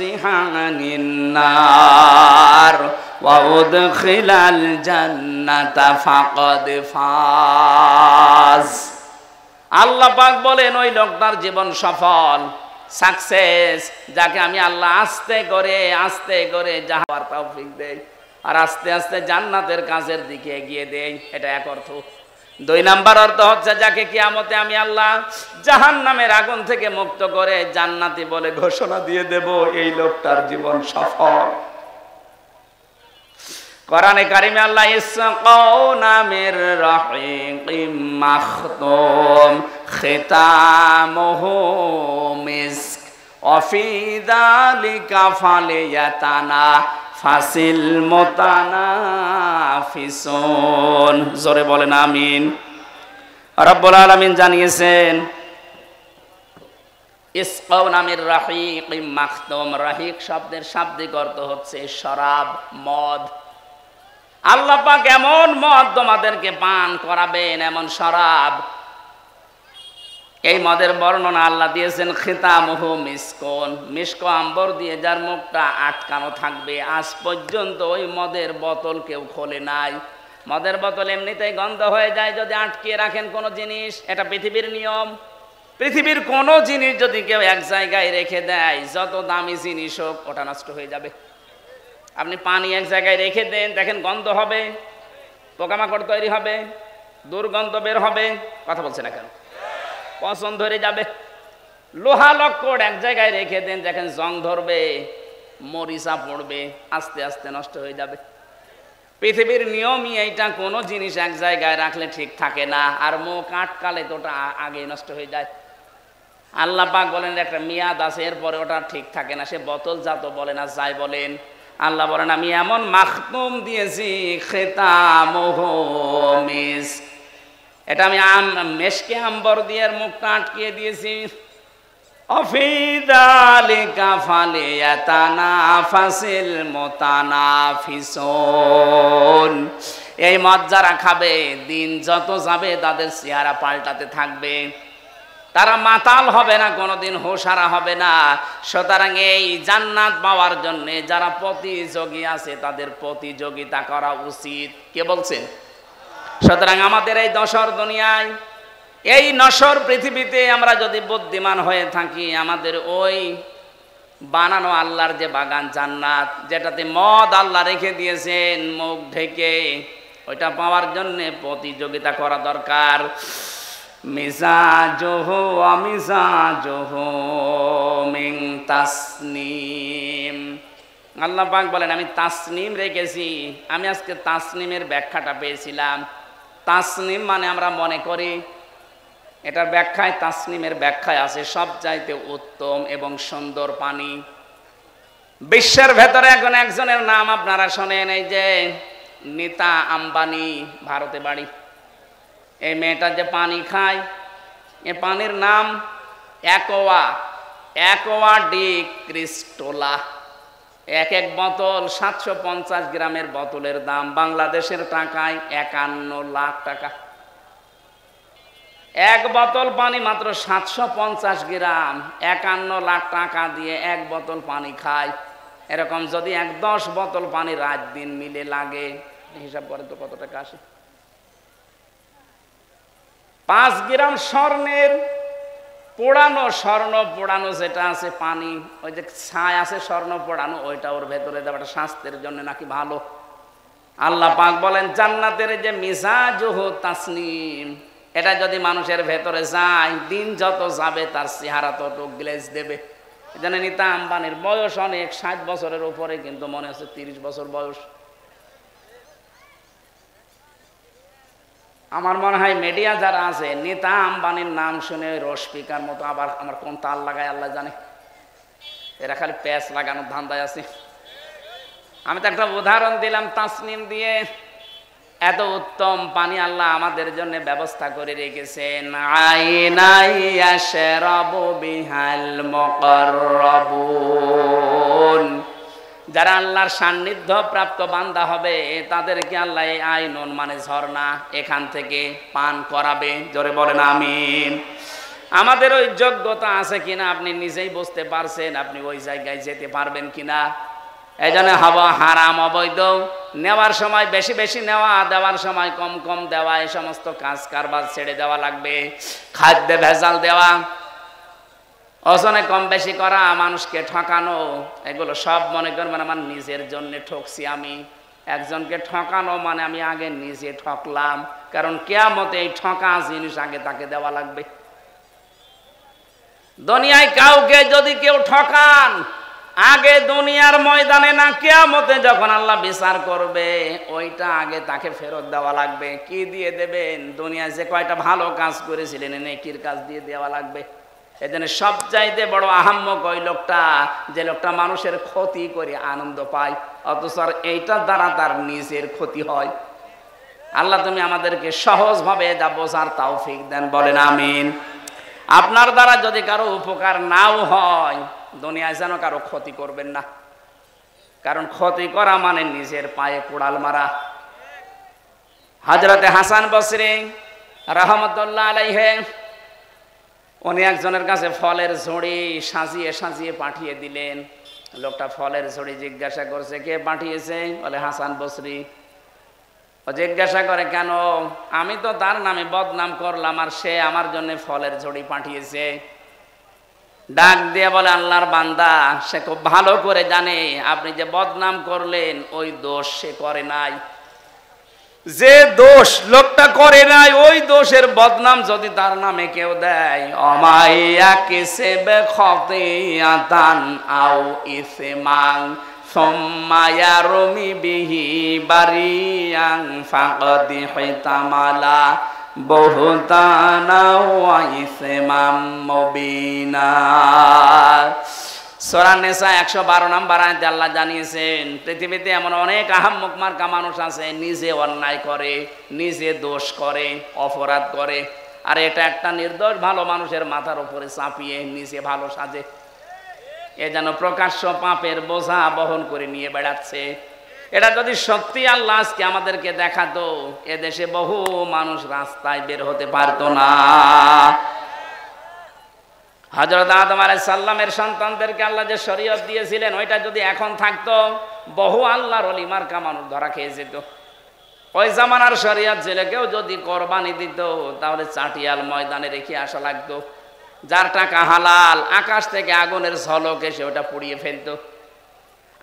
ওয়া উদখিলাল জান্নাতা ফাকাদ ফাজ। আল্লাহ পাক বলেন ওই লোকটার জীবন সফল, সাকসেস, যাকে আমি আল্লাহ আস্তে করে যাওয়ার তৌফিক দেই আর আস্তে আস্তে জান্নাতের কাজের দিকে এগিয়ে দেই। এটা এক অর্থ। 2 নাম্বার অর্থ হচ্ছে যাকে কিয়ামতে আমি আল্লাহ জাহান্নামের আগুন থেকে মুক্ত করে জান্নাতি বলে ঘোষণা দিয়ে দেব, এই লোকটার জীবন সফল। কোরআনে কারিমে আল্লাহ ইসকাউনা মির রাহিকিম মাখতুম খিতামুহু মিস্ক ওয়া ফি যালিকা ফালিয়াতানা ফাসিল মুতানাফিসুন। জোরে বলেন আমিন। রব্বুল আলামিন জানিয়েছেন ইসকাউনা মির রাহিকিম মাখতুম। রাহিক শব্দের শাব্দিক অর্থ হচ্ছে শরাব, মদ। আল্লাহ পাক এমন মদ তোমাদেরকে পান করাবেন, এমন শরাব, এই মদের বর্ণনা আল্লাহ দিয়েছেন খিতামুহু মিসকন, মিস্ক আম্বর দিয়ে যার মুখটা আটকানো থাকবে। আজ পর্যন্ত ওই মদের বোতল কেউ খোলে নাই। মদের বোতল এমনিতেই গন্ধ হয়ে যায় যদি আটকিয়ে রাখেন কোনো জিনিস, এটা পৃথিবীর নিয়ম। পৃথিবীর কোনো জিনিস যদি কেউ এক জায়গায় রেখে দেয়, যত দামি জিনিস হোক, ওটা নষ্ট হয়ে যাবে। আপনি পানি এক জায়গায় রেখে দেন, দেখেন গন্ধ হবে, পোকামাকড় তৈরি হবে, দুর্গন্ধ বের হবে। কথা বলছে না কেন? পছন্দ ধরে যাবে। লোহা লক্কড় এক জায়গায় রেখে দেন, দেখেন জং ধরবে, মরিচা পড়বে, আস্তে আস্তে নষ্ট হয়ে যাবে। পৃথিবীর নিয়মই এইটা, কোনো জিনিস এক জায়গায় রাখলে ঠিক থাকে না, আর মুখ আটকালে তো ওটা আগেই নষ্ট হয়ে যায়। আল্লাহ পাক বলেন একটা মেয়াদ আছে, এরপরে ওটা ঠিক থাকে না। সে বোতল জাত বলেন আর যাই বলেন, আল্লাহ বলেন আমি এমন মাখতুম দিয়েছি খিতামুহু মিস্ক, এটা আমি মেশকে আম্বর দিয়ে মুখটা আটকিয়ে দিয়েছি। অফি যালিকা ফালিয়াতানাফাসিল মুতানাফিসুন। এই মদ যারা খাবে, দিন যত যাবে তাদের চেহারা পাল্টাতে থাকবে, তারা মাতাল হবে না, কোনোদিন হুঁশহারা হবে না। সুতরাং এই জান্নাত পাওয়ার জন্য যারা প্রতিযোগী আছে তাদের প্রতিযোগিতা করা উচিত। কে বলছেন? সুতরাং আমাদের এই দশর দুনিয়ায়, এই নশ্বর পৃথিবীতে আমরা যদি বুদ্ধিমান হয়ে থাকি, আমাদের ওই বানানো আল্লাহর যে বাগান জান্নাত, যেটাতে মদ আল্লাহ রেখে দিয়েছেন মুখ ঢেকে, ওইটা পাওয়ার জন্য প্রতিযোগিতা করা দরকার। মিজাজুহু ওয়া মিজাজুহু মিন তাসনিম। আল্লাহ পাক বলেন আমি তাসনিম রেখেছি। আমি আজকে তাসনিমের ব্যাখ্যাটা পেয়েছিলাম। তাসনিম মানে আমরা মনে করি, এটার ব্যাখ্যায়, তাসনিমের ব্যাখ্যায় আছে সবচাইতে উত্তম এবং সুন্দর পানি। বিশ্বের ভেতরে এখন একজনের নাম আপনারা শোনেন, এই যে নীতা আম্বানি, ভারতে বাড়ি। এই মেয়েটা যে পানি খায়, এ পানির নাম অ্যাকোয়া ডি ক্রিস্টোলা। এক এক বোতল 750 গ্রামের বোতলের দাম বাংলাদেশের টাকায় 51 লাখ টাকা। এক বোতল পানি মাত্র 750 গ্রাম, 51 লাখ টাকা দিয়ে এক বোতল পানি খায়। এরকম যদি 10 বোতল পানি রাত দিন মিলে লাগে, হিসাব করে তো কত টাকা আসে? 5 গ্রাম স্বর্ণের পোড়ানো, স্বর্ণ পোড়ানো যেটা আছে পানি, ওই যে ছাই আছে স্বর্ণ পোড়ানো, ওইটা ওর ভেতরে দেওয়াটা স্বাস্থ্যের জন্য নাকি ভালো। আল্লাহ পাক বলেন জান্নাতের যে মিজাজুহু তাসনিম, এটা যদি মানুষের ভেতরে যায়, দিন যত যাবে তার চেহারা তত গ্লেজ দেবে। এজন্য নীতা আম্বানির বয়স অনেক, 60 বছরের উপরে, কিন্তু মনে হচ্ছে 30 বছর বয়স। আমার মনে হয় মিডিয়া যারা আছে, নীতা আম্বানির নাম শুনে রসপিকার মতো আবার আমার কোন তাল লাগায় আল্লাহ জানে, এরা খালি প্যাচ লাগানোর ধান্দায় আছে। আমি তো একটা উদাহরণ দিলাম তাসনিম দিয়ে। এত উত্তম পানি আল্লাহ আমাদের জন্য ব্যবস্থা করে রেখেছেন। আইনাই ইয়াশরাবু বিহাল মুকাররাবুন, যারা আল্লাহর সান্নিধ্য প্রাপ্ত বান্দা হবে তাদেরকে আল্লাহ এই আইনুন মানে ঝর্ণা এখান থেকে পান করাবে। জোরে বলেন আমিন। আমাদের ওই যোগ্যতা আছে কিনা আপনি নিজেই বুঝতে পারছেন, আপনি ওই জায়গায় যেতে পারবেন কিনা। এই জন্য হাওয়া হারাম অবৈধ, নেওয়ার সময় বেশি বেশি নেওয়া, দেওয়ার সময় কম কম দেওয়া, এই সমস্ত কাজ কারবার ছেড়ে দেওয়া লাগবে। খাদ্যে ভেজাল দেওয়া, ওজনে কম বেশি করা, মানুষকে ঠকানো, এগুলো সব মনে করবেন আমার নিজের জন্য ঠকছি আমি। একজনকে ঠকানো মানে আমি আগে নিজে ঠকলাম, কারণ কিয়ামতে এই ঠকা জিনিস আগে তাকে দেওয়া লাগবে। দুনিয়ায় কাউকে যদি কেউ ঠকান, আগে দুনিয়ার ময়দানে না, কিয়ামতে যখন আল্লাহ বিচার করবে ওইটা আগে তাকে ফেরত দেওয়া লাগবে। কি দিয়ে দেবেন? দুনিয়ায় যে কয়টা ভালো কাজ করেছিলেন নেকির কাজ দিয়ে দেওয়া লাগবে। এজন্য সবচাইতে বড় আহাম্মক ওই লোকটা, যে লোকটা মানুষের ক্ষতি করে আনন্দ পায়, অথচ এইটার দ্বারা তার নিজের ক্ষতি হয়। আল্লাহ তুমি আমাদেরকে সহজভাবে যা বোঝার তৌফিক দেন, বলেন আমিন। আপনার দ্বারা যদি কারো উপকার নাও হয়, দুনিয়ায় যেন কারো ক্ষতি করবেন না, কারণ ক্ষতি করা মানে নিজের পায়ে কুড়াল মারা। হযরতে হাসান বসরি রাহমাতুল্লাহ আলাইহি, উনি একজনের কাছে ফলের ঝুড়ি সাজিয়ে সাজিয়ে পাঠিয়ে দিলেন। লোকটা ফলের ঝুড়ি জিজ্ঞাসা করছে কে পাঠিয়েছে? বলে হাসান বসরি। ও জিজ্ঞাসা করে কেন? আমি তো তার নামে বদনাম করলাম আর সে আমার জন্য ফলের ঝুড়ি পাঠিয়েছে। ডাক দিয়ে বলে আল্লাহর বান্দা, সে খুব ভালো করে জানে আপনি যে বদনাম করলেন ওই দোষ সে করে নাই। যে দোষ লোকটা করে নাই, ওই দোষের বদনাম যদি তার নামে কেউ দেয়, অমাইয়া কিসবে খতিয়াতান আও ইসমান সুম্মা রমি বিহি বারিয়াং ফাকদি হিতামালা বহুতানা ওয়া ইসমাম মুবিনা। সূরা নিসা 112 নম্বর আয়াতে আল্লাহ জানিয়েছেন, পৃথিবীতে এমন অনেক আহাম্মক মার্কা মানুষ আছে, নিজে অন্যায় করে, নিজে দোষ করে, অপরাধ করে, আর এটা একটা নির্দোষ ভালো মানুষের মাথার উপরে চাপিয়ে নিজে ভালো সাজে। এ যেন প্রকাশ্য পাপের বোঝা বহন করে নিয়ে বেড়াচ্ছে। এটা যদি সত্যি আল্লাহ আজকে আমাদেরকে দেখাতো, এদেশে বহু মানুষ রাস্তায় বের হতে পারতো না। হযরত আদম আলাইহিস সালামের সন্তানদেরকে আল্লাহ যে শরীয়ত দিয়েছিলেন, ওইটা যদি এখন থাকতো, বহু আল্লাহর ওলি মার্কা মানুষ ধরা খেয়ে যেত। ওই জামানার শরীয়ত ছেলেকেও যদি কোরবানি দিত, তাহলে চাটিয়াল ময়দানে রেখে আসা লাগতো। যার টাকা হালাল, আকাশ থেকে আগুনের ঝলক এসে ওটা পুড়িয়ে ফেলতো।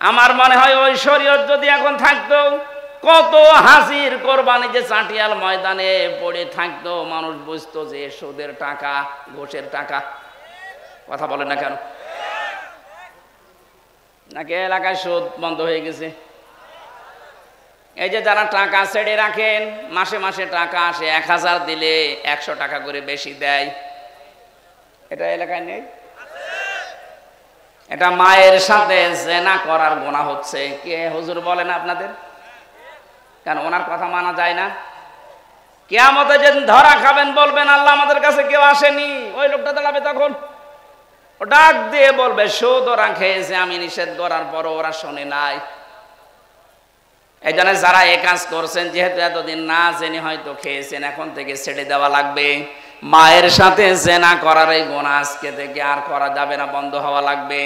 আমার মনে হয় ওই শরীয়ত যদি এখন থাকতো, কত হাসির কোরবানি যে চাটিয়াল ময়দানে পড়ে থাকতো, মানুষ বুঝতো যে সুদের টাকা, ঘুষের টাকা। কথা বলেন না কেন? নাকি এলাকায় সুদ বন্ধ হয়ে গেছে? এই যে যারা টাকা ছেড়ে রাখেন, মাসে মাসে টাকা আসে, 1000 দিলে 100 টাকা করে বেশি দেয়, এটা এলাকায় নেই? এটা মায়ের সাথে জেনা করার গুনাহ হচ্ছে। কে হুজুর বলেন আপনাদের? কেন ওনার কথা মানা যায় না? কিয়ামতে যেদিন ধরা খাবেন, বলবেন আল্লাহ আমাদের কাছে কেউ আসেনি, ওই লোকটা দাঁড়াবে তখন, ও ডাক দিয়ে বলবে সুদ ওরা খেয়েছে, আমি নিষেধ করার পরও ওরা শোনে নাই। এই জন্য যারা এ কাজ করছেন, যেহেতু এতদিন না জেনে হয়তো খেয়েছেন, এখন থেকে ছেড়ে দেওয়া লাগবে। মায়ের সাথে জেনা করার এই গুনাহ আজকে থেকে আর করা যাবে না, বন্ধ হওয়া লাগবে।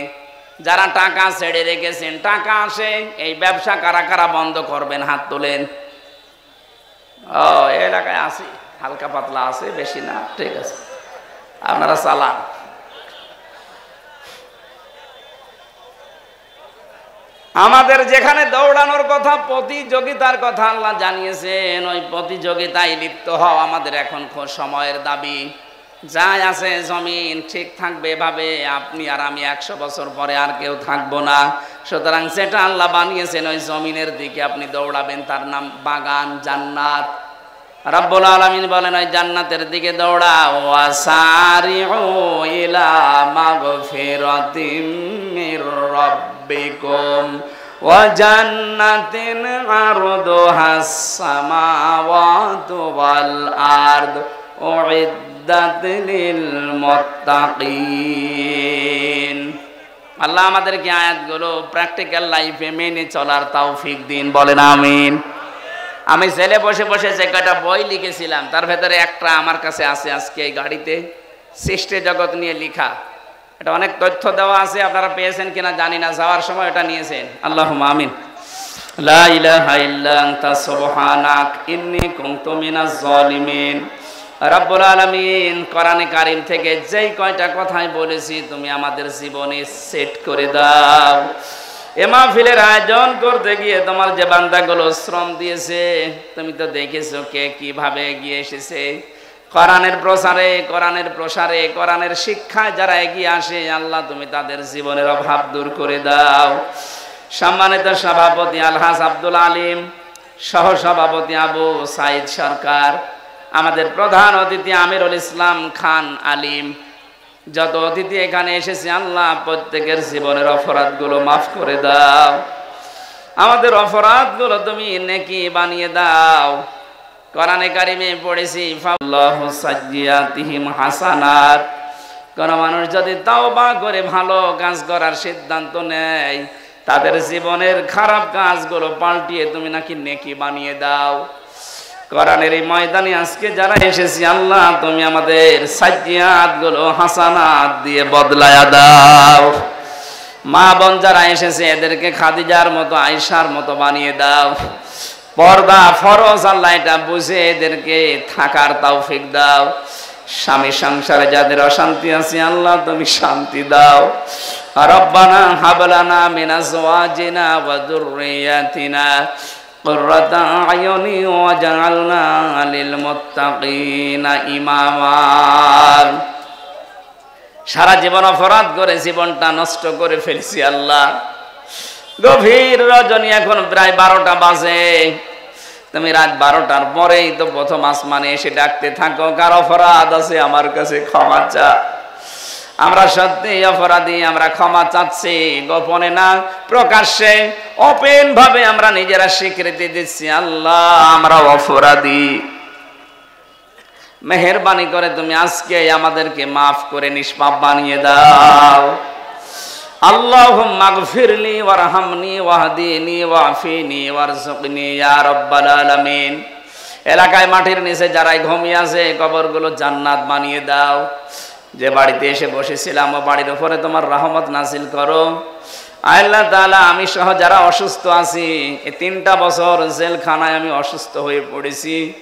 যারা টাকা ছেড়ে রেখেছেন, টাকা আসে, এই ব্যবসা কারা কারা বন্ধ করবেন? হাত তোলেন। ও এলাকায় আছে, হালকা পাতলা আছে, বেশি না, ঠিক আছে, আপনারা চালান। আমাদের যেখানে দৌড়ানোর কথা, প্রতিযোগিতার কথা আল্লাহ জানিয়েছেন, ওই প্রতিযোগিতায় লিপ্ত হওয়া আমাদের এখন সময়ের দাবি। যাই আছে জমিন ঠিক থাকবে এভাবে, আপনি আর আমি 100 বছর পরে আর কেউ থাকবো না। সুতরাং যেটা আল্লাহ বানিয়েছেন ওই জমিনের দিকে আপনি দৌড়াবেন, তার নাম বাগান, জান্নাত। রব্বুল আলামিন বলেন ওই জান্নাতের দিকে দৌড়াও। ওয়াসারিউ ইলা মাগফিরাতিম মির রাব্বিকুম ওয়া জান্নাতিন আরদুহাস সামাওয়াতু ওয়াল আরদ উইদ্দাত লিল মুত্তাকিন। আল্লাহ আমাদেরকে আয়াতগুলো প্র্যাকটিক্যাল লাইফে মেনে চলার তৌফিক দিন, বলেন আমিন। আমি ছেলে বসে বসে যে কয়টা বই লিখেছিলাম তার ভেতরে একটা আমার কাছে আছে আজকে এই গাড়িতে, সৃষ্টি জগৎ নিয়ে লেখা। এটা অনেক তথ্য দেওয়া আছে, আপনারা পেয়েছেন কিনা জানি না, যাওয়ার সময় এটা নিয়েছেন। আল্লাহুম্মা আমিন। লা ইলাহা ইল্লা আনতা সুবহানাক ইন্নী কুনতু মিনাজ জালিমিন। রব্বুল আলামিন কোরআনে কারীম থেকে যেই কয়টা কথাই বলেছি তুমি আমাদের জীবনে সেট করে দাও। এ মাহফিলের আয়োজন করতে গিয়ে তোমার যে বান্দাগুলো শ্রম দিয়েছে তুমি তো দেখেছো কে কিভাবে এগিয়ে এসেছে। কোরআনের প্রসারে, কোরআনের প্রসারে, কোরআনের শিক্ষায় যারা এগিয়ে আসে আল্লাহ তুমি তাদের জীবনের অভাব দূর করে দাও। সম্মানিত সভাপতি আলহাজ আব্দুল আলিম, সহ সভাপতি আবু সাইদ সরকার, আমাদের প্রধান অতিথি আমিরুল ইসলাম খান আলিম, যত অতিথি এখানে এসেছে আল্লাহ প্রত্যেকের জীবনের অপরাধগুলো মাফ করে দাও। আমাদের অপরাধগুলো তুমি নেকি বানিয়ে দাও। কোরআনে কারিমে পড়েছি ফাল্লাহু সাজ্জিয়াতিহিম হাসানাত। কোন মানুষ যদি তাওবা করে ভালো কাজ করার সিদ্ধান্ত নেয় তাদের জীবনের খারাপ কাজগুলো পাল্টিয়ে তুমি নাকি নেকি বানিয়ে দাও। কোরআনের এই ময়দানে আজকে যারা এসেছি আল্লাহ তুমি আমাদের সাজ্জিয়াতগুলো হাসানাত দিয়ে বদলায়া দাও। মা বোন যারা এসেছে এদেরকে খাদিজার মতো, আয়েশার মতো বানিয়ে দাও। পর্দা ফরজ আল্লাহ এটা বুঝে এদেরকে থাকার তৌফিক দাও। স্বামী সংসারে যাদের অশান্তি আছে আল্লাহ তুমি শান্তি দাও। রব্বানা হাবলানা মিন আজওয়াজিনা ওয়া যুররিয়াতিনা কুররাতা আয়ুনি ওয়াজআলনা লিল মুত্তাকিনা ইমামা। সারা জীবন অপরাধ করে জীবনটা নষ্ট করে ফেলেছি আল্লাহ। গভীর রজনী, এখন প্রায় 12টা বাজে। তুমি রাত 12টার পরেই তো প্রথম আসমানে এসে ডাকতে থাকো, কার অপরাধ আছে আমার কাছে ক্ষমা চা। আমরা সত্যি অপরাধী, আমরা ক্ষমা চাচ্ছি, গোপনে না প্রকাশ্যে ওপেন ভাবে আমরা নিজেরা স্বীকৃতি দিচ্ছি আল্লাহ আমরা অপরাধী। মেহেরবানি করে তুমি আজকে আমাদেরকে মাফ করে নিষ্পাপ বানিয়ে দাও। আল্লাহুম্মা গফিরলি ওয়ারহামনি ওয়াহদিনি ওয়াফিনি ওয়ারযুকনি ইয়া রাব্বাল আলামিন। এলাকায় মাটির নিচে যারাই ঘুমিয়ে আছে কবরগুলো জান্নাত বানিয়ে দাও। যে বাড়িতে এসে বসেছিলাম ও বাড়ির উপরে তোমার রহমত নাজিল করো। আল্লাহ তাআলা আমি সহ যারা অসুস্থ আছি, এই 3টা বছর জেলখানায় আমি অসুস্থ হয়ে পড়েছি।